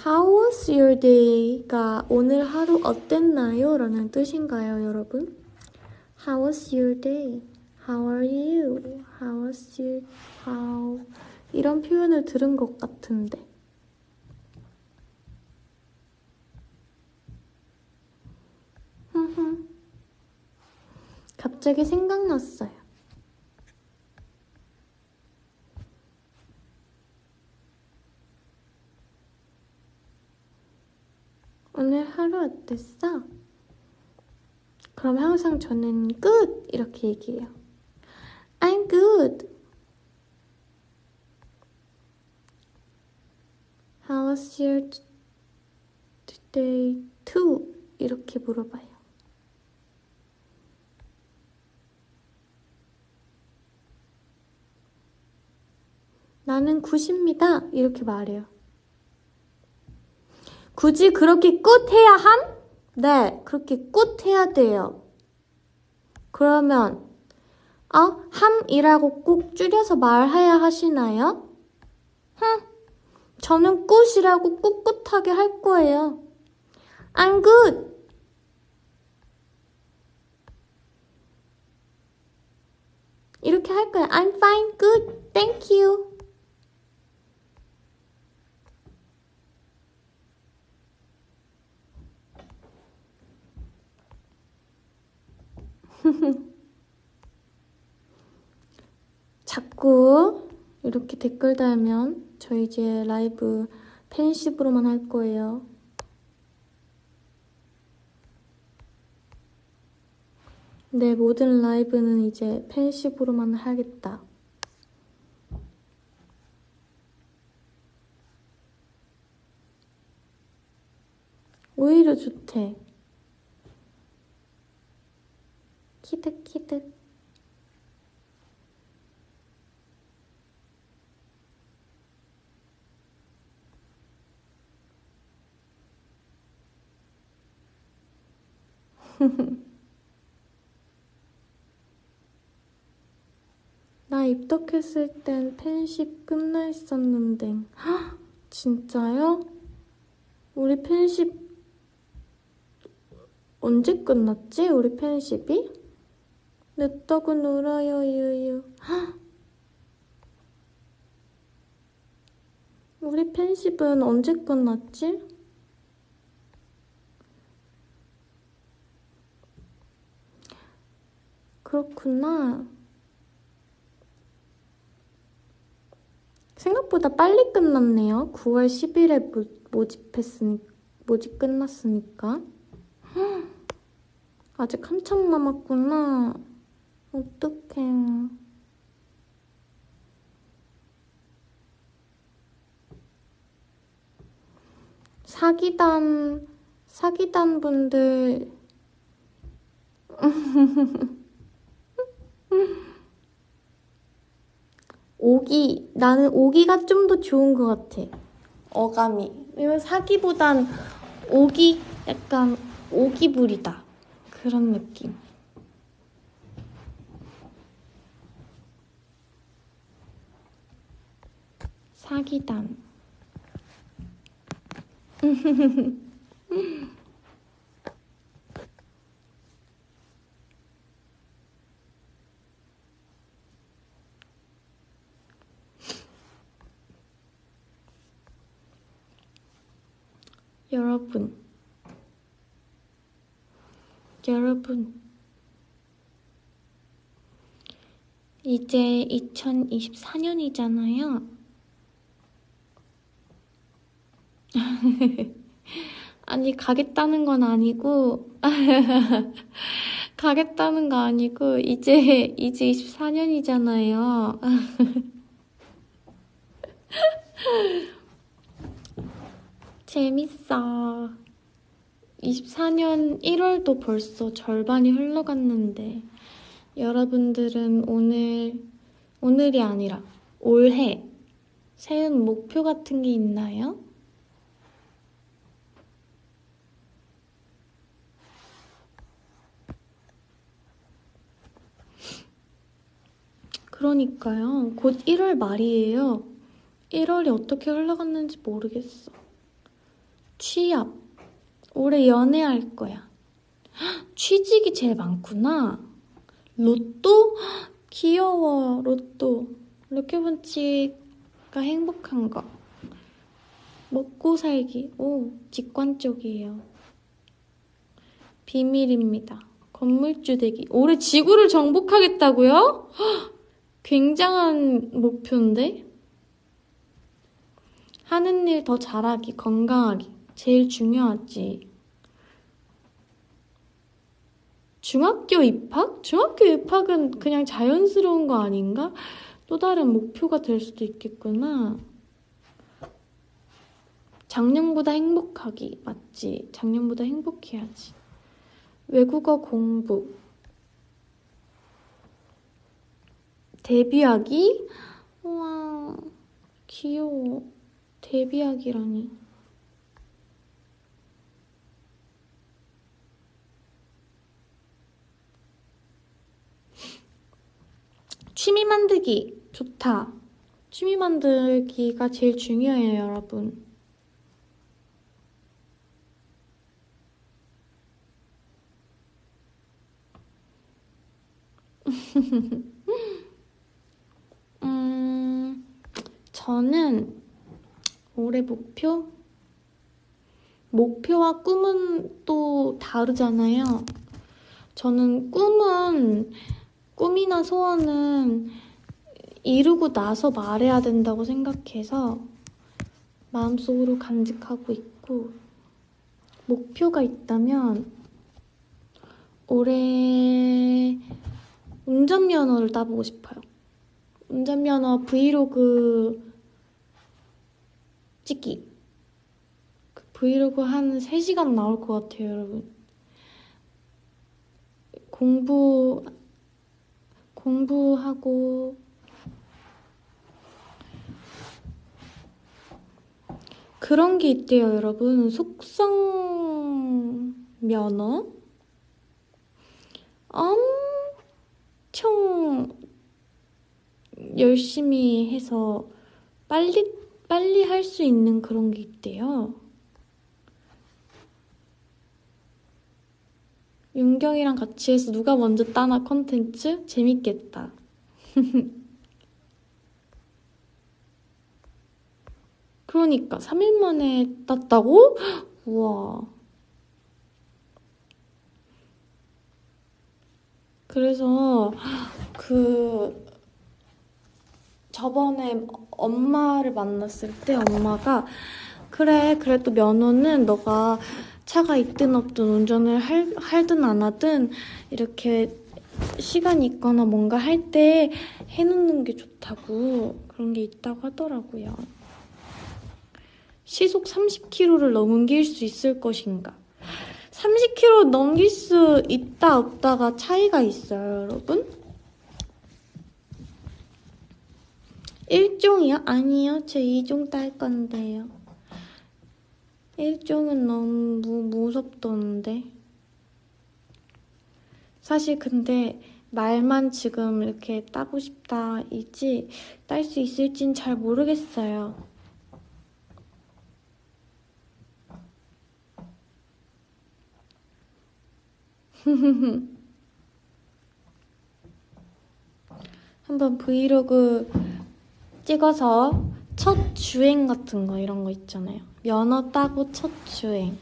How was your day가 오늘 하루 어땠나요? 라는 뜻인가요, 여러분? How was your day? How are you? How was your... How... 이런 표현을 들은 것 같은데. 갑자기 생각났어요. 오늘 하루 어땠어? 그럼 항상 저는 good 이렇게 얘기해요. I'm good. How was your day too? 이렇게 물어봐요. 나는 굿입니다. 이렇게 말해요. 굳이 그렇게 굿해야 함? 네, 그렇게 굿해야 돼요. 그러면 함이라고 꼭 줄여서 말해야 하시나요? 저는 굿이라고 꿋꿋하게 할 거예요. I'm good. 이렇게 할 거예요. I'm fine, good, thank you. 자꾸 이렇게 댓글 달면 저 이제 라이브 팬십으로만 할 거예요. 내 모든 라이브는 이제 팬십으로만 하겠다. 오히려 좋대. 키득키득. 나 입덕했을 땐 팬십 끝나 있었는데. 헉, 진짜요? 우리 팬십 언제 끝났지? 우리 팬십이? 내 떡은 울어요 유유. 헉. 우리 팬십은 언제 끝났지? 그렇구나. 생각보다 빨리 끝났네요. 9월 10일에 모집 끝났으니까. 헉, 아직 한참 남았구나. 어떡해. 사기단 분들 나는 오기가 좀 더 좋은 것 같아. 어감이. 왜냐면 사기보단 오기, 약간 오기불이다. 그런 느낌. 사기단. 여러분 이제 2024년이잖아요. 아니 가겠다는 건 아니고 가겠다는 거 아니고 이제 24년이잖아요. 재밌어. 24년 1월도 벌써 절반이 흘러갔는데 여러분들은 오늘이 아니라 올해 세운 목표 같은 게 있나요? 그러니까요. 곧 1월 말이에요. 1월이 어떻게 흘러갔는지 모르겠어. 취업. 올해 연애할 거야. 취직이 제일 많구나. 로또? 귀여워, 로또. 럭키펀치가 행복한 거. 먹고 살기. 오, 직관 쪽이에요. 비밀입니다. 건물주 되기. 올해 지구를 정복하겠다고요? 굉장한 목표인데? 하는 일 더 잘하기, 건강하기. 제일 중요하지. 중학교 입학? 중학교 입학은 그냥 자연스러운 거 아닌가? 또 다른 목표가 될 수도 있겠구나. 작년보다 행복하기. 맞지? 작년보다 행복해야지. 외국어 공부. 데뷔하기? 우와, 귀여워. 데뷔하기라니. 취미 만들기. 좋다. 취미 만들기가 제일 중요해요, 여러분. 저는 올해 목표와 꿈은 또 다르잖아요. 저는 꿈이나 소원은 이루고 나서 말해야 된다고 생각해서 마음속으로 간직하고 있고, 목표가 있다면 올해 운전면허를 따보고 싶어요. 운전면허 브이로그 찍기. 그 브이로그 한 3시간 나올 것 같아요, 여러분. 공부하고 그런 게 있대요, 여러분. 속성 면허? 엄청 열심히 해서 빨리 할 수 있는 그런 게 있대요. 윤경이랑 같이 해서 누가 먼저 따나 컨텐츠? 재밌겠다. 그러니까 3일 만에 땄다고? 우와. 그래서 저번에 엄마를 만났을 때 엄마가 그래 그래도 면허는 너가 차가 있든 없든 운전을 하든 안 하든 이렇게 시간 있거나 뭔가 할 때 해놓는 게 좋다고 그런 게 있다고 하더라고요. 시속 30km를 넘길 수 있을 것인가? 30km 넘길 수 있다 없다가 차이가 있어요, 여러분? 1종이요? 아니요, 제 2종 딸 건데요. 1종은 너무 무섭던데. 사실 근데 말만 지금 이렇게 따고 싶다 이지 딸 수 있을진 잘 모르겠어요. 한번 브이로그 찍어서 첫 주행 같은 거 이런 거 있잖아요. 면허 따고 첫 주행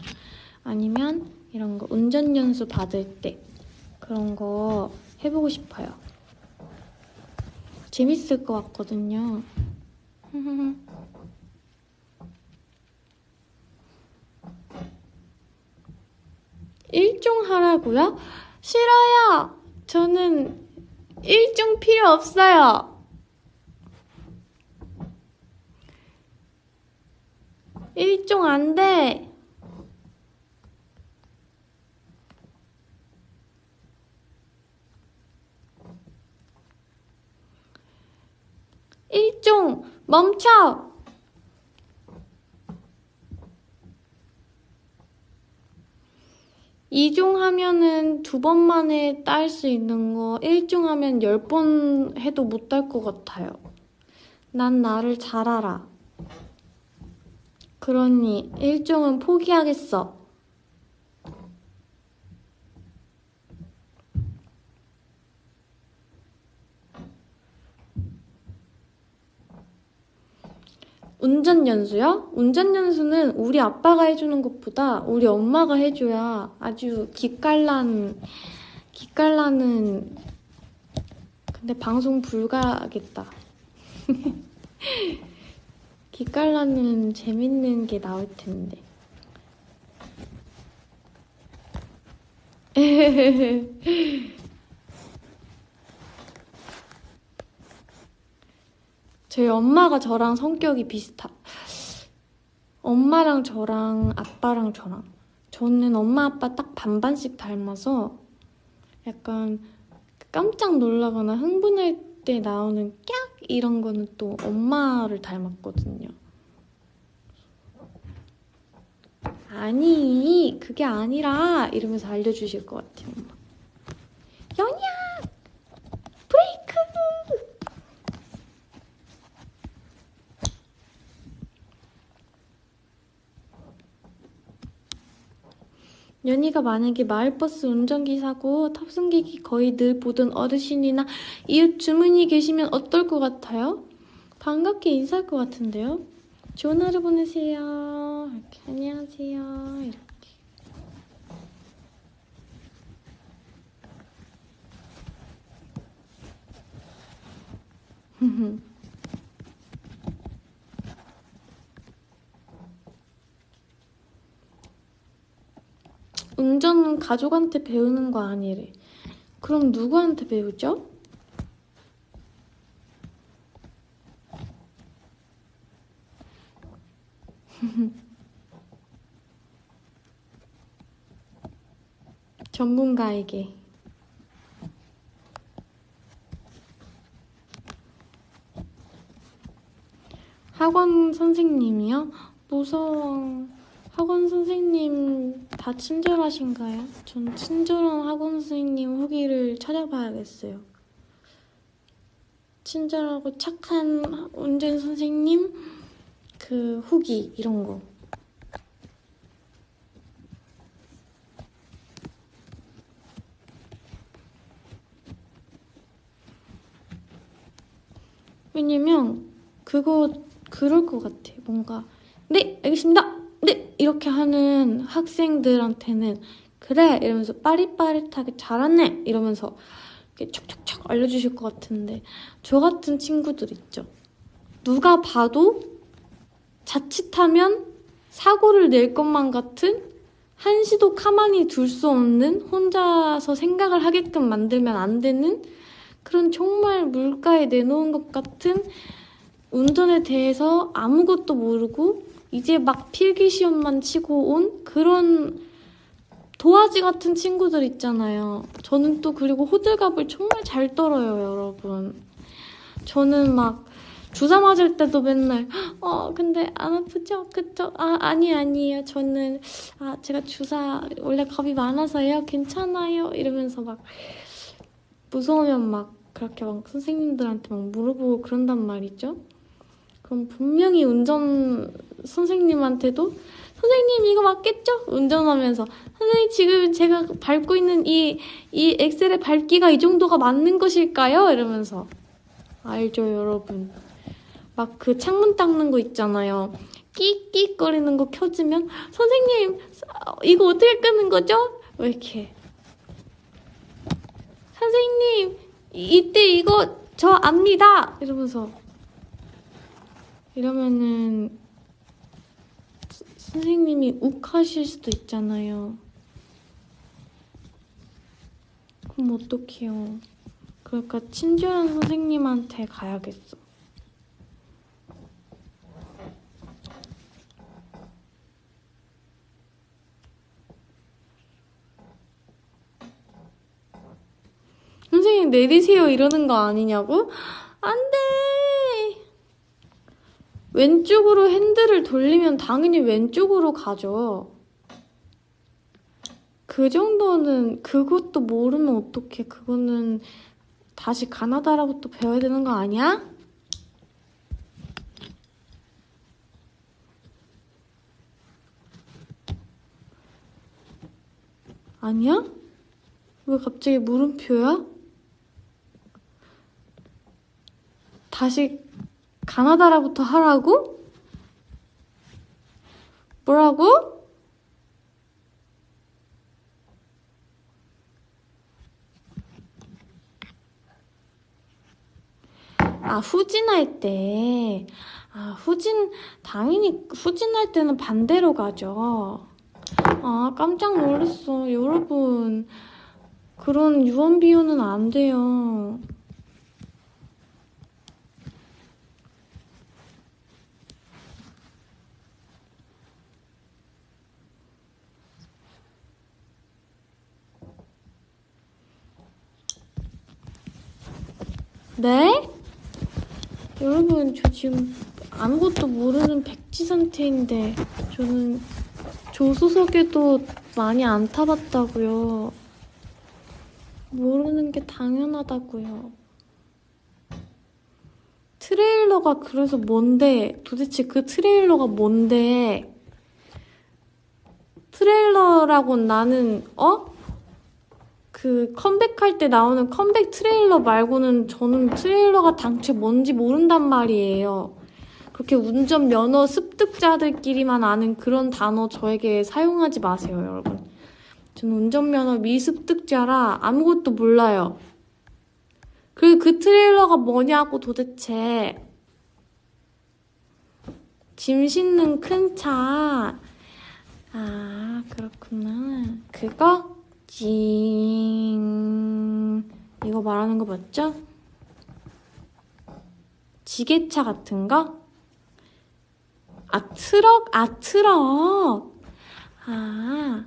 아니면 이런 거 운전 연수 받을 때 그런 거 해보고 싶어요. 재밌을 것 같거든요. 1종 하라고요? 싫어요. 저는 1종 필요 없어요. 1종 안 돼. 일종 멈춰! 2종 하면은 2번 만에 딸 수 있는 거 1종 하면 10번 해도 못 딸 것 같아요. 난 나를 잘 알아. 그러니 1종은 포기하겠어. 운전연수요? 운전연수는 우리 아빠가 해주는 것보다 우리 엄마가 해줘야 아주 기깔나는 근데 방송 불가하겠다. 기깔나는 재밌는 게 나올 텐데. 저희 엄마가 저랑 성격이 비슷하. 엄마랑 저랑 아빠랑 저랑. 저는 엄마 아빠 딱 반반씩 닮아서 약간 깜짝 놀라거나 흥분할 때 나오는 깍 이런 거는 또 엄마를 닮았거든요. 아니 그게 아니라 이러면서 알려주실 것 같아요. 엄마. 연희야 브레이크. 연희가 만약에 마을버스 운전기사고 탑승객이 거의 늘 보던 어르신이나 이웃 주문이 계시면 어떨 것 같아요? 반갑게 인사할 것 같은데요? 좋은 하루 보내세요. 이렇게 안녕하세요. 이렇게. 운전은 가족한테 배우는 거 아니래. 그럼 누구한테 배우죠? 전문가에게. 학원 선생님이요? 무서워. 학원 선생님 다 친절하신가요? 전 친절한 학원 선생님 후기를 찾아봐야겠어요. 친절하고 착한 운전 선생님 그 후기 이런 거. 왜냐면 그럴 것 같아. 뭔가 네 알겠습니다. 네 이렇게 하는 학생들한테는 그래 이러면서 빠릿빠릿하게 잘하네 이러면서 이렇게 척척척 알려주실 것 같은데 저 같은 친구들 있죠. 누가 봐도 자칫하면 사고를 낼 것만 같은 한시도 가만히 둘 수 없는 혼자서 생각을 하게끔 만들면 안 되는 그런 정말 물가에 내놓은 것 같은 운전에 대해서 아무것도 모르고 이제 막 필기시험만 치고 온 그런 도화지 같은 친구들 있잖아요. 저는 또 그리고 호들갑을 정말 잘 떨어요, 여러분. 저는 막 주사 맞을 때도 맨날 근데 안 아프죠? 그쵸? 아니에요. 저는 제가 주사 원래 겁이 많아서요. 괜찮아요. 이러면서 막 무서우면 막 그렇게 막 선생님들한테 막 물어보고 그런단 말이죠. 그럼 분명히 운전 선생님한테도 선생님 이거 맞겠죠? 운전하면서 선생님 지금 제가 밟고 있는 이 엑셀의 밟기가 이 정도가 맞는 것일까요? 이러면서 알죠 여러분. 막 그 창문 닦는 거 있잖아요. 끽끽 거리는 거 켜지면 선생님 이거 어떻게 끄는 거죠? 왜 이렇게 선생님 이때 이거 저 압니다 이러면서 이러면은 선생님이 욱하실 수도 있잖아요. 그럼 어떡해요. 그러니까 친절한 선생님한테 가야겠어. 선생님 내리세요 이러는 거 아니냐고? 안 돼! 왼쪽으로 핸들을 돌리면 당연히 왼쪽으로 가죠. 그 정도는, 그것도 모르면 어떡해. 그거는 다시 가나다라부터 배워야 되는 거 아니야? 아니야? 왜 갑자기 물음표야? 다시 가나다라부터 하라고? 뭐라고? 아, 후진할 때. 아, 당연히 후진할 때는 반대로 가죠. 아, 깜짝 놀랐어. 여러분, 그런 유언 비어는 안 돼요. 네? 여러분, 저 지금 아무것도 모르는 백지 상태인데, 저는 조수석에도 많이 안 타봤다고요. 모르는 게 당연하다고요. 트레일러가 그래서 뭔데? 도대체 그 트레일러가 뭔데? 트레일러라고 나는 그 컴백할 때 나오는 컴백 트레일러 말고는 저는 트레일러가 당최 뭔지 모른단 말이에요. 그렇게 운전면허 습득자들끼리만 아는 그런 단어 저에게 사용하지 마세요, 여러분. 저는 운전면허 미습득자라 아무것도 몰라요. 그리고 그 트레일러가 뭐냐고 도대체. 짐 싣는 큰 차. 아, 그렇구나. 그거? 이거 말하는 거 맞죠? 지게차 같은 거? 아, 트럭? 아, 트럭. 아,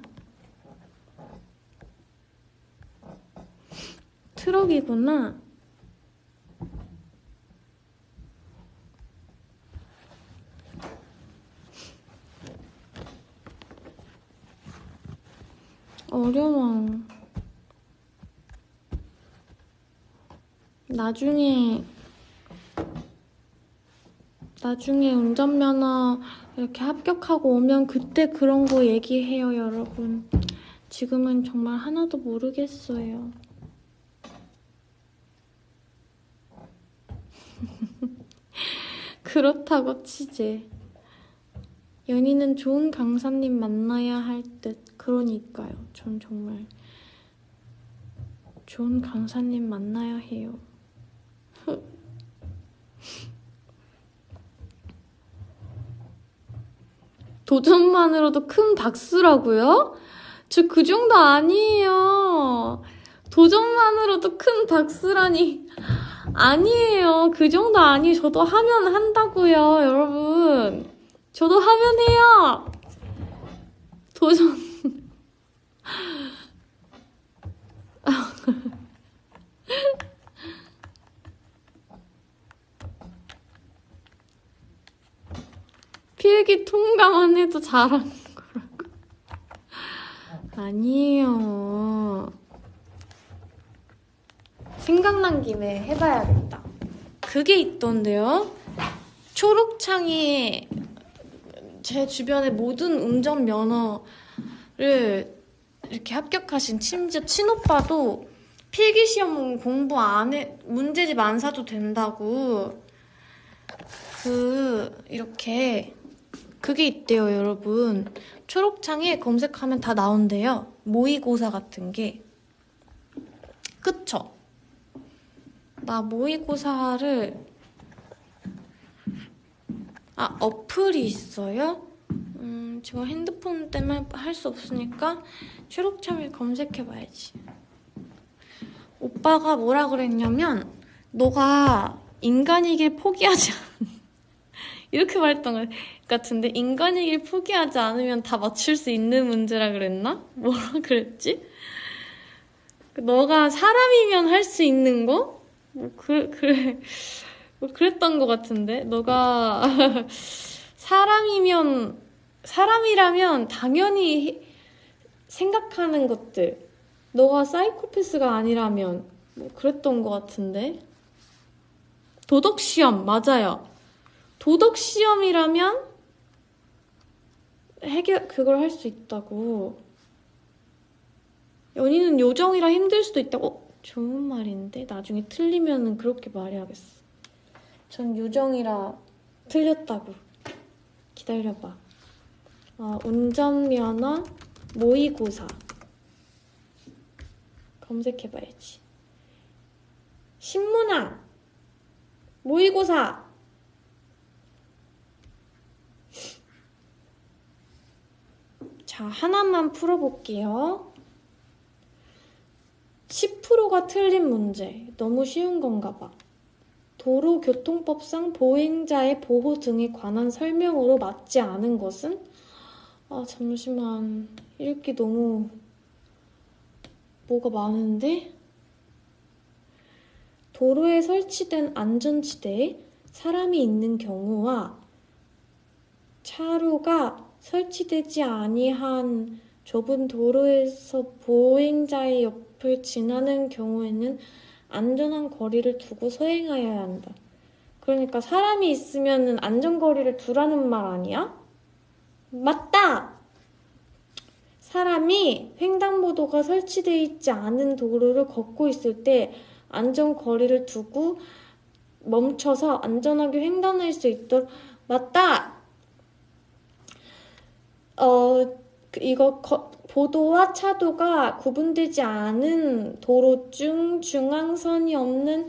트럭이구나. 어려워. 나중에 운전면허 이렇게 합격하고 오면 그때 그런 거 얘기해요, 여러분. 지금은 정말 하나도 모르겠어요. 그렇다고 치지. 연희는 좋은 강사님 만나야 할 듯. 그러니까요. 전 정말 좋은 강사님 만나야 해요. 도전만으로도 큰 박수라고요? 저 그 정도 아니에요. 도전만으로도 큰 박수라니. 아니에요. 그 정도 아니에요. 저도 하면 한다고요, 여러분. 저도 하면 해요. 도전. 필기 통과만 해도 잘하는 거라고. 아니에요. 생각난 김에 해봐야겠다. 그게 있던데요? 초록창에 제 주변의 모든 운전면허를 이렇게 합격하신 심지어 친오빠도 필기시험 공부 안 해, 문제집 안 사도 된다고. 이렇게 그게 있대요, 여러분. 초록창에 검색하면 다 나온대요. 모의고사 같은 게. 그쵸? 나 모의고사를 어플이 있어요? 제가 핸드폰 때문에 할 수 없으니까 초록창을 검색해봐야지. 오빠가 뭐라 그랬냐면 너가 인간이길 포기하지 이렇게 말했던 것 같은데 인간이길 포기하지 않으면 다 맞출 수 있는 문제라 그랬나? 뭐라 그랬지? 너가 사람이면 할 수 있는 거? 그래. 그랬던 것 같은데 너가 사람이라면 당연히 생각하는 것들. 너가 사이코패스가 아니라면 뭐 그랬던 것 같은데. 도덕시험 맞아요. 도덕시험이라면 그걸 할 수 있다고. 연인은 요정이라 힘들 수도 있다고. 좋은 말인데 나중에 틀리면 그렇게 말해야겠어. 전 요정이라 틀렸다고. 기다려봐. 운전면허 모의고사 검색해봐야지. 신문학 모의고사. 자, 하나만 풀어볼게요. 10%가 틀린 문제. 너무 쉬운 건가 봐. 도로교통법상 보행자의 보호 등에 관한 설명으로 맞지 않은 것은? 잠시만. 읽기 너무 뭐가 많은데? 도로에 설치된 안전지대에 사람이 있는 경우와 차로가 설치되지 아니한 좁은 도로에서 보행자의 옆을 지나는 경우에는 안전한 거리를 두고 서행하여야 한다. 그러니까 사람이 있으면 안전거리를 두라는 말 아니야? 맞다! 사람이 횡단보도가 설치되어 있지 않은 도로를 걷고 있을 때 안전거리를 두고 멈춰서 안전하게 횡단할 수 있도록. 맞다! 보도와 차도가 구분되지 않은 도로 중 중앙선이 없는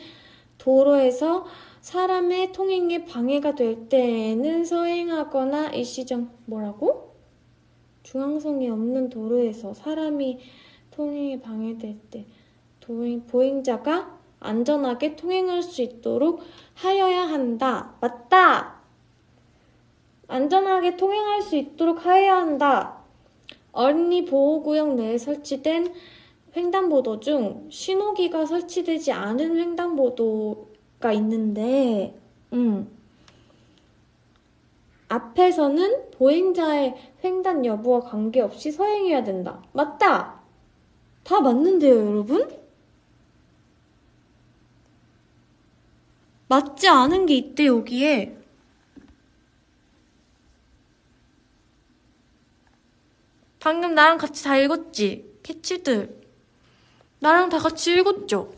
도로에서 사람의 통행에 방해가 될 때에는 서행하거나 일시정. 뭐라고? 중앙선이 없는 도로에서 사람이 통행에 방해될 때 보행자가 안전하게 통행할 수 있도록 하여야 한다. 맞다! 안전하게 통행할 수 있도록 하여야 한다. 어린이 보호구역 내에 설치된 횡단보도 중 신호기가 설치되지 않은 횡단보도가 있는데 앞에서는 보행자의 횡단 여부와 관계없이 서행해야 된다. 맞다! 다 맞는데요, 여러분? 맞지 않은 게 있대, 여기에. 방금 나랑 같이 다 읽었지? 캐치들. 나랑 다 같이 읽었죠?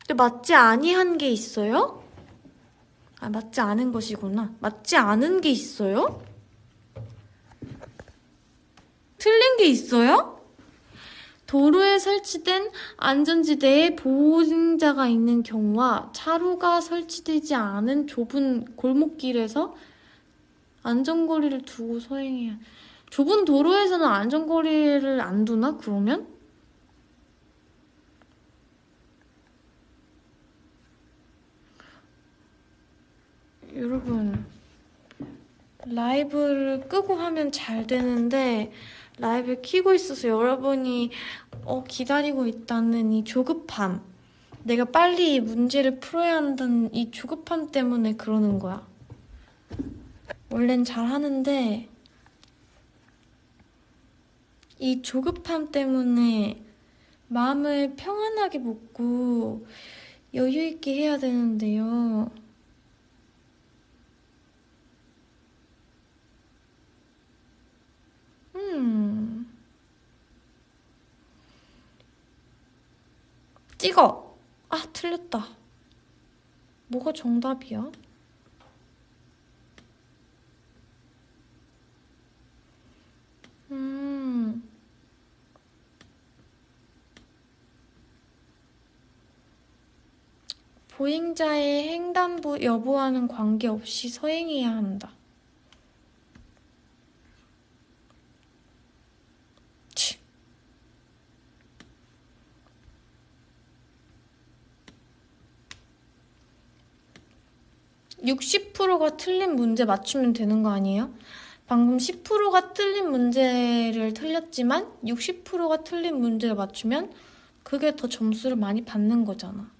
근데 맞지 아니한 게 있어요? 맞지 않은 것이구나. 맞지 않은 게 있어요? 틀린 게 있어요? 도로에 설치된 안전지대에 보행자가 있는 경우와 차로가 설치되지 않은 좁은 골목길에서 안전거리를 두고 서행해야. 좁은 도로에서는 안전거리를 안 두나, 그러면? 여러분, 라이브를 끄고 하면 잘 되는데 라이브를 켜고 있어서 여러분이 기다리고 있다는 이 조급함, 내가 빨리 이 문제를 풀어야 한다는 이 조급함 때문에 그러는 거야. 원래는 잘하는데 이 조급함 때문에 마음을 평안하게 먹고 여유 있게 해야 되는데요. 찍어! 틀렸다. 뭐가 정답이야? 보행자의 횡단보 여부와는 관계없이 서행해야 한다. 60%가 틀린 문제 맞추면 되는 거 아니에요? 방금 10%가 틀린 문제를 틀렸지만 60%가 틀린 문제를 맞추면 그게 더 점수를 많이 받는 거잖아.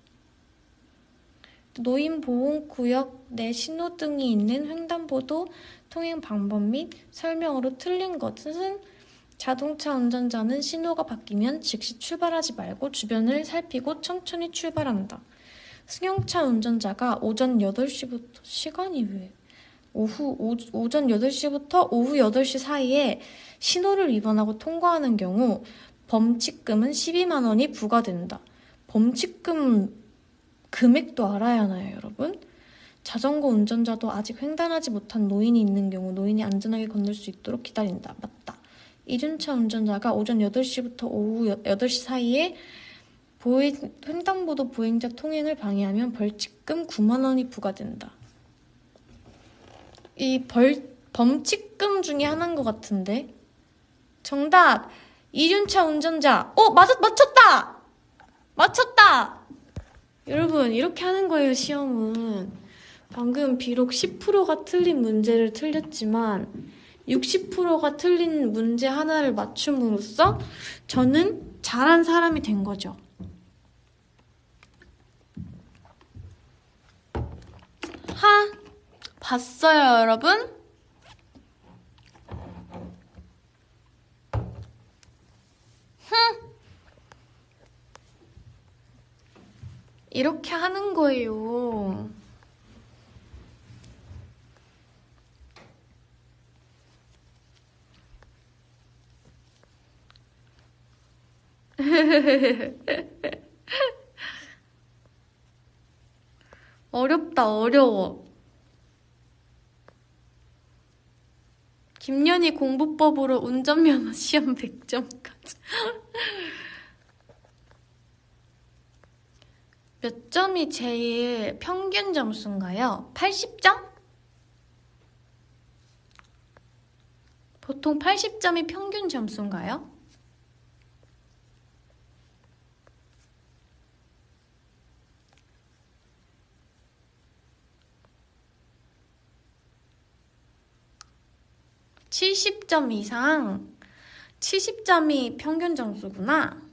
노인보호구역 내 신호등이 있는 횡단보도 통행 방법 및 설명으로 틀린 것은 자동차 운전자는 신호가 바뀌면 즉시 출발하지 말고 주변을 살피고 천천히 출발한다. 승용차 운전자가 오전 8시부터 시간이 왜? 오전 8시부터 오후 8시 사이에 신호를 위반하고 통과하는 경우 범칙금은 12만 원이 부과된다. 범칙금 금액도 알아야 하나요, 여러분? 자전거 운전자도 아직 횡단하지 못한 노인이 있는 경우 노인이 안전하게 건널 수 있도록 기다린다. 맞다. 이륜차 운전자가 오전 8시부터 오후 8시 사이에 횡단보도 보행자 통행을 방해하면 벌칙금 9만 원이 부과된다. 이 범칙금 중에 하나인 것 같은데. 정답! 이륜차 운전자. 맞췄다! 맞췄다! 여러분, 이렇게 하는 거예요, 시험은. 방금 비록 10%가 틀린 문제를 틀렸지만 60%가 틀린 문제 하나를 맞춤으로써 저는 잘한 사람이 된 거죠. 봤어요, 여러분? 이렇게 하는 거예요. 어렵다, 어려워. 김연희 공부법으로 운전면허 시험 100점까지. 몇 점이 제일 평균 점수인가요? 80점? 보통 80점이 평균 점수인가요? (70점) 이상. 70점이 평균 점수구나.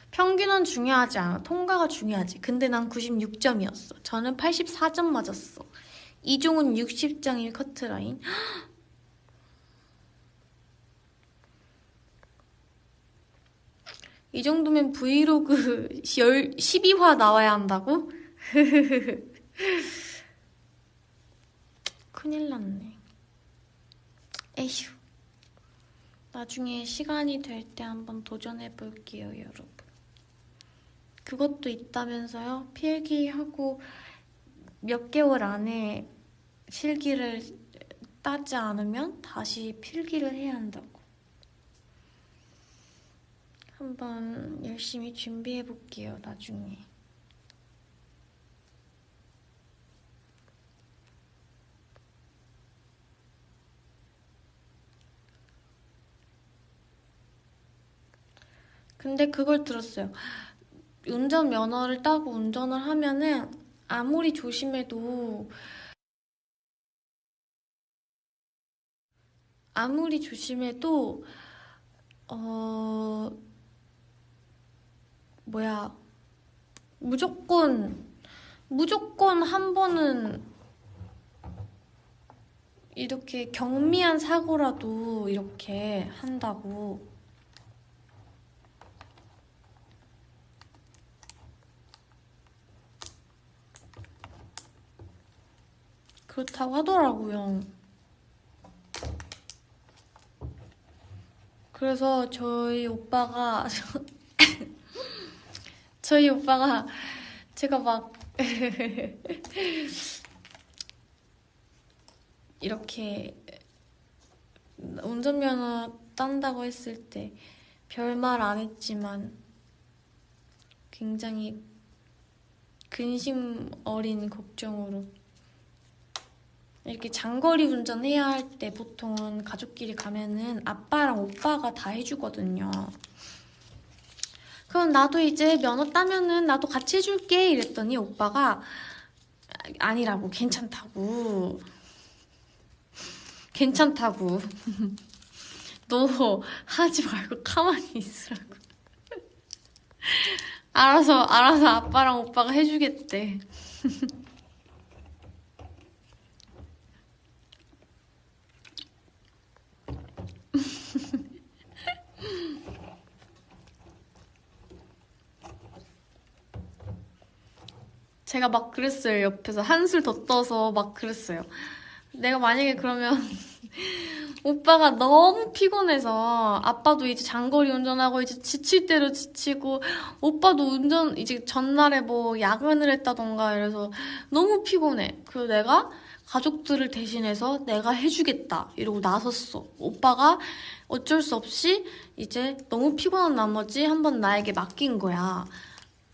평균은 중요하지 않아. 통과가 중요하지. 근데 난 96점이었어. 저는 84점 맞았어. 이종은 60점이 커트라인. 이 정도면 브이로그 12화 나와야 한다고? 큰일 났네. 에휴. 나중에 시간이 될 때 한번 도전해볼게요, 여러분. 그것도 있다면서요? 필기하고 몇 개월 안에 실기를 따지 않으면 다시 필기를 해야 한다고. 한번 열심히 준비해볼게요, 나중에. 근데 그걸 들었어요. 운전면허를 따고 운전을 하면은 아무리 조심해도 무조건 한 번은 이렇게 경미한 사고라도 이렇게 한다고. 그렇다고 하더라고요. 그래서 저희 오빠가 제가 막 이렇게 운전면허 딴다고 했을 때 별말 안 했지만 굉장히 근심 어린 걱정으로. 이렇게 장거리 운전해야 할 때 보통은 가족끼리 가면은 아빠랑 오빠가 다 해주거든요. 그럼 나도 이제 면허 따면은 나도 같이 해줄게 이랬더니 오빠가 아니라고. 괜찮다고 너 하지 말고 가만히 있으라고. 알아서 아빠랑 오빠가 해주겠대. 제가 막 그랬어요. 옆에서 한술 더 떠서 막 그랬어요. 내가 만약에 그러면 오빠가 너무 피곤해서 아빠도 이제 장거리 운전하고 이제 지칠 대로 지치고 오빠도 운전 이제 전날에 뭐 야근을 했다던가 이래서 너무 피곤해. 그래서 내가 가족들을 대신해서 내가 해주겠다 이러고 나섰어. 오빠가 어쩔 수 없이 이제 너무 피곤한 나머지 한번 나에게 맡긴 거야.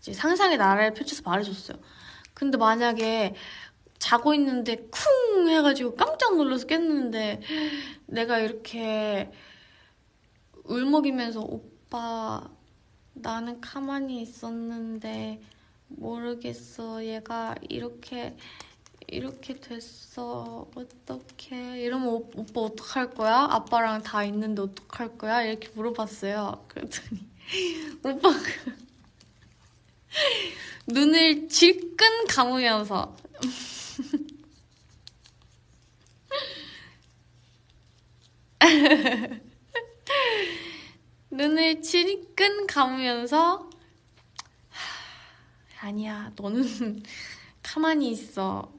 이제 상상의 나라를 펼쳐서 말해줬어요. 근데 만약에 자고 있는데 쿵 해가지고 깜짝 놀라서 깼는데 내가 이렇게 울먹이면서 오빠 나는 가만히 있었는데 모르겠어 얘가 이렇게 됐어 어떡해 이러면 오빠 어떡할 거야? 아빠랑 다 있는데 어떡할 거야? 이렇게 물어봤어요. 그랬더니 오빠가 눈을 질끈 감으면서 눈을 질끈 감으면서 아니야 너는 가만히 있어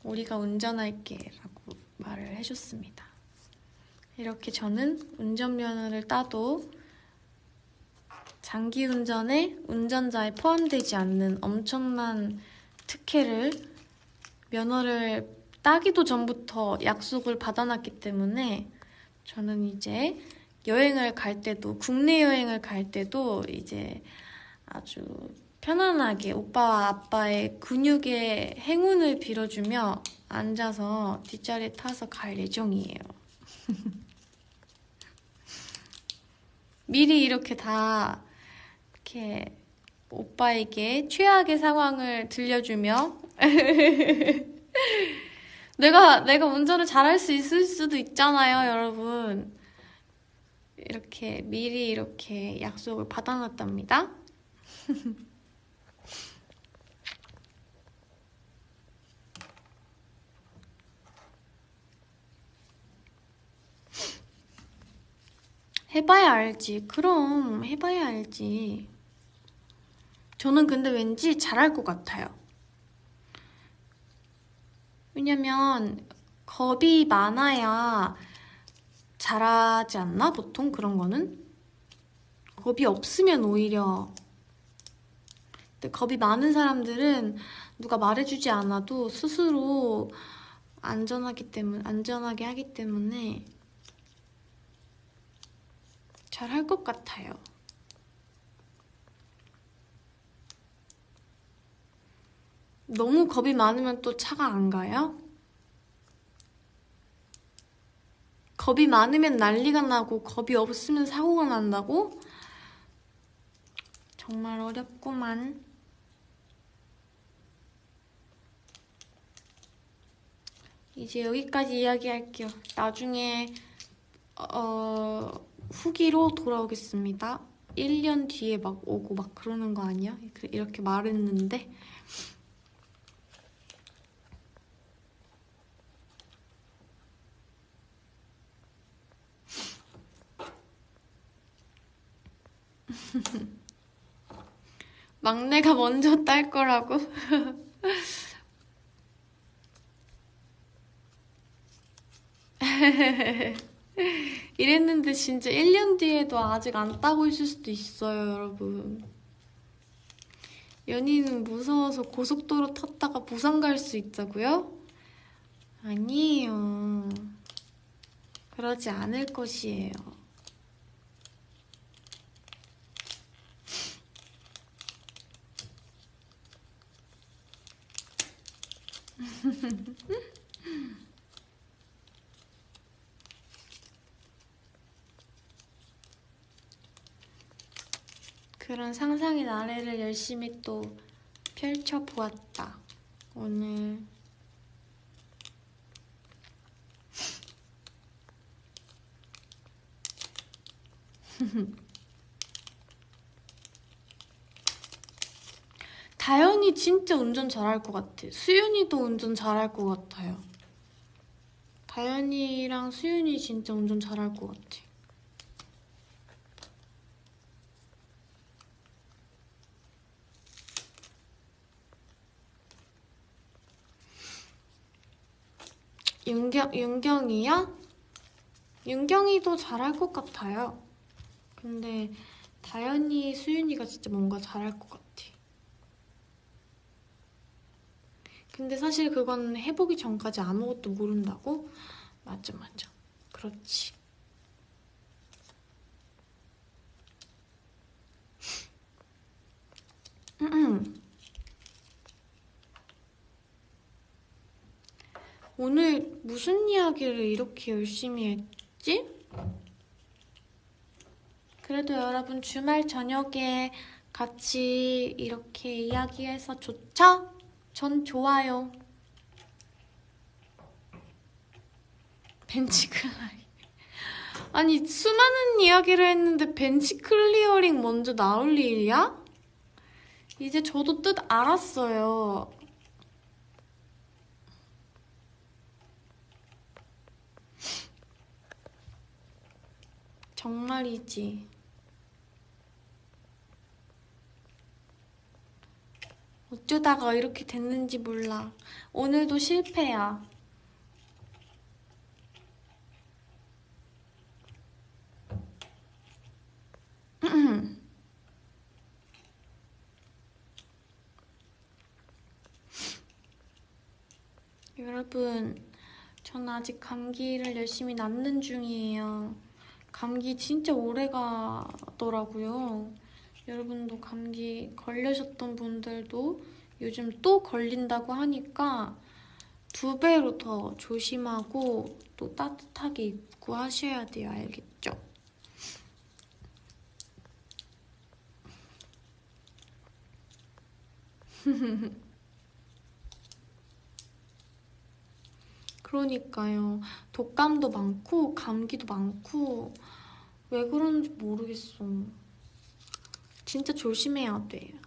우리가 운전할게 라고 말을 해줬습니다. 이렇게 저는 운전면허를 따도 장기 운전에 운전자에 포함되지 않는 엄청난 특혜를 면허를 따기도 전부터 약속을 받아놨기 때문에 저는 이제 여행을 갈 때도 국내 여행을 갈 때도 이제 아주 편안하게 오빠와 아빠의 근육의 행운을 빌어주며 앉아서 뒷자리에 타서 갈 예정이에요. 미리 이렇게 다 이렇게 오빠에게 최악의 상황을 들려주며 내가 운전을 잘할 수 있을 수도 있잖아요, 여러분. 이렇게 미리 이렇게 약속을 받아놨답니다. 해봐야 알지. 그럼 해봐야 알지. 저는 근데 왠지 잘할 것 같아요. 왜냐면 겁이 많아야 잘하지 않나? 보통 그런 거는? 겁이 없으면 오히려 근데 겁이 많은 사람들은 누가 말해주지 않아도 스스로 안전하게 하기 때문에 잘할 것 같아요. 너무 겁이 많으면 또 차가 안 가요? 겁이 많으면 난리가 나고 겁이 없으면 사고가 난다고? 정말 어렵구만. 이제 여기까지 이야기할게요. 나중에 후기로 돌아오겠습니다. 1년 뒤에 막 오고 막 그러는 거 아니야? 이렇게 말했는데 막내가 먼저 딸 거라고? 이랬는데 진짜 1년 뒤에도 아직 안 따고 있을 수도 있어요, 여러분. 연희는 무서워서 고속도로 탔다가 부산 갈 수 있다고요? 아니에요. 그러지 않을 것이에요. 그런 상상의 나래를 열심히 또 펼쳐보았다. 오늘 다현이 진짜 운전 잘할 것 같아. 수윤이도 운전 잘할 것 같아요. 다현이랑 수윤이 진짜 운전 잘할 것 같아. 윤경이요? 윤경이도 잘할 것 같아요. 근데 다현이, 수윤이가 진짜 뭔가 잘할 것 같아. 근데 사실 그건 해보기 전까지 아무것도 모른다고? 맞아. 그렇지. 오늘 무슨 이야기를 이렇게 열심히 했지? 그래도 여러분 주말 저녁에 같이 이렇게 이야기해서 좋죠? 전 좋아요. 벤치 클라이. 아니 수많은 이야기를 했는데 벤치 클리어링 먼저 나올 일이야? 이제 저도 뜻 알았어요. 정말이지. 어쩌다가 이렇게 됐는지 몰라. 오늘도 실패야. 여러분, 전 아직 감기를 열심히 낫는 중이에요. 감기 진짜 오래 가더라고요. 여러분도 감기 걸리셨던 분들도 요즘 또 걸린다고 하니까 2배로 더 조심하고 또 따뜻하게 입고 하셔야 돼요. 알겠죠? 그러니까요. 독감도 많고 감기도 많고 왜 그런지 모르겠어. 진짜 조심해야 돼요.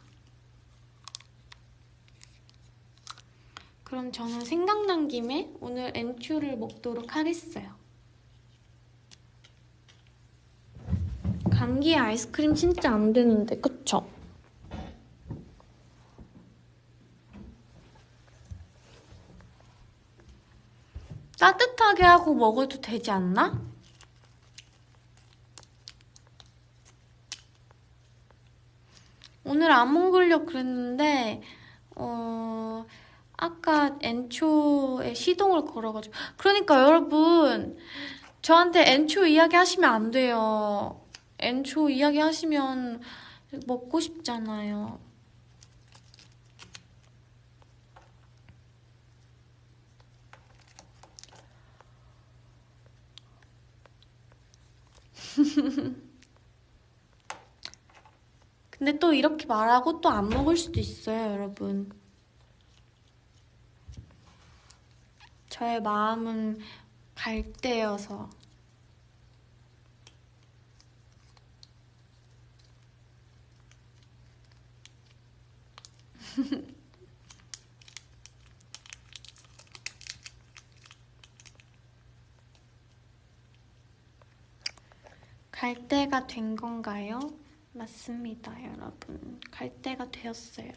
그럼 저는 생각난 김에 오늘 엔초를 먹도록 하겠어요. 감기에 아이스크림 진짜 안 되는데, 그쵸? 따뜻하게 하고 먹어도 되지 않나? 오늘 안 먹으려고 그랬는데 아까 엔초에 시동을 걸어가지고 그러니까 여러분 저한테 엔초 이야기 하시면 안 돼요. 엔초 이야기 하시면 먹고 싶잖아요. 근데 또 이렇게 말하고 또 안 먹을 수도 있어요, 여러분. 저의 마음은 갈대여서. 갈 때가 된 건가요? 맞습니다, 여러분. 갈 때가 되었어요.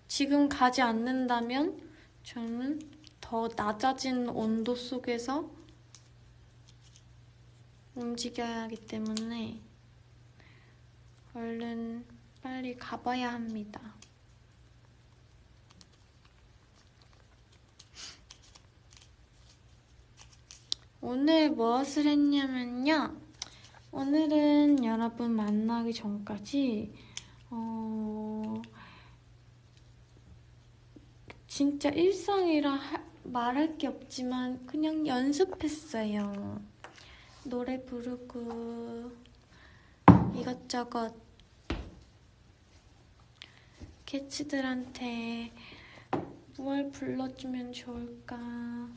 지금 가지 않는다면 저는 더 낮아진 온도 속에서 움직여야 하기 때문에 얼른 빨리 가봐야 합니다. 오늘 무엇을 했냐면요. 오늘은 여러분 만나기 전까지 진짜 일상이라 말할 게 없지만 그냥 연습했어요. 노래 부르고 이것저것 개치들한테 뭘 불러주면 좋을까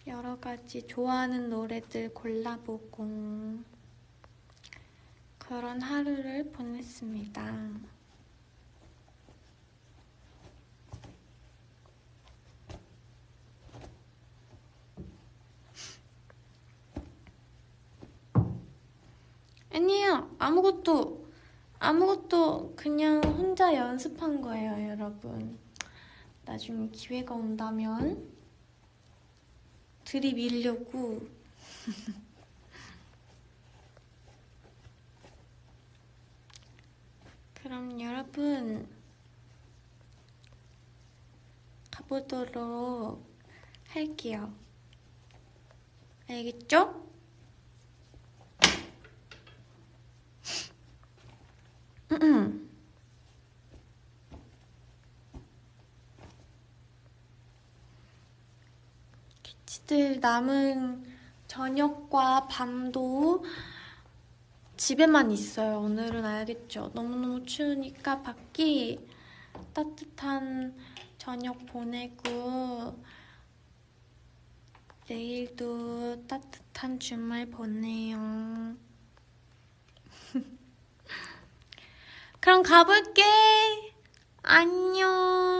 여러 가지 좋아하는 노래들 골라보고 그런 하루를 보냈습니다. 아니에요. 아무것도 그냥 혼자 연습한 거예요, 여러분. 나중에 기회가 온다면 들이밀려고. 그럼 여러분 가보도록 할게요. 알겠죠? 키치들 남은 저녁과 밤도 집에만 있어요. 오늘은 알겠죠? 너무너무 추우니까 밖이 따뜻한 저녁 보내고 내일도 따뜻한 주말 보내요. 그럼 가볼게. 안녕.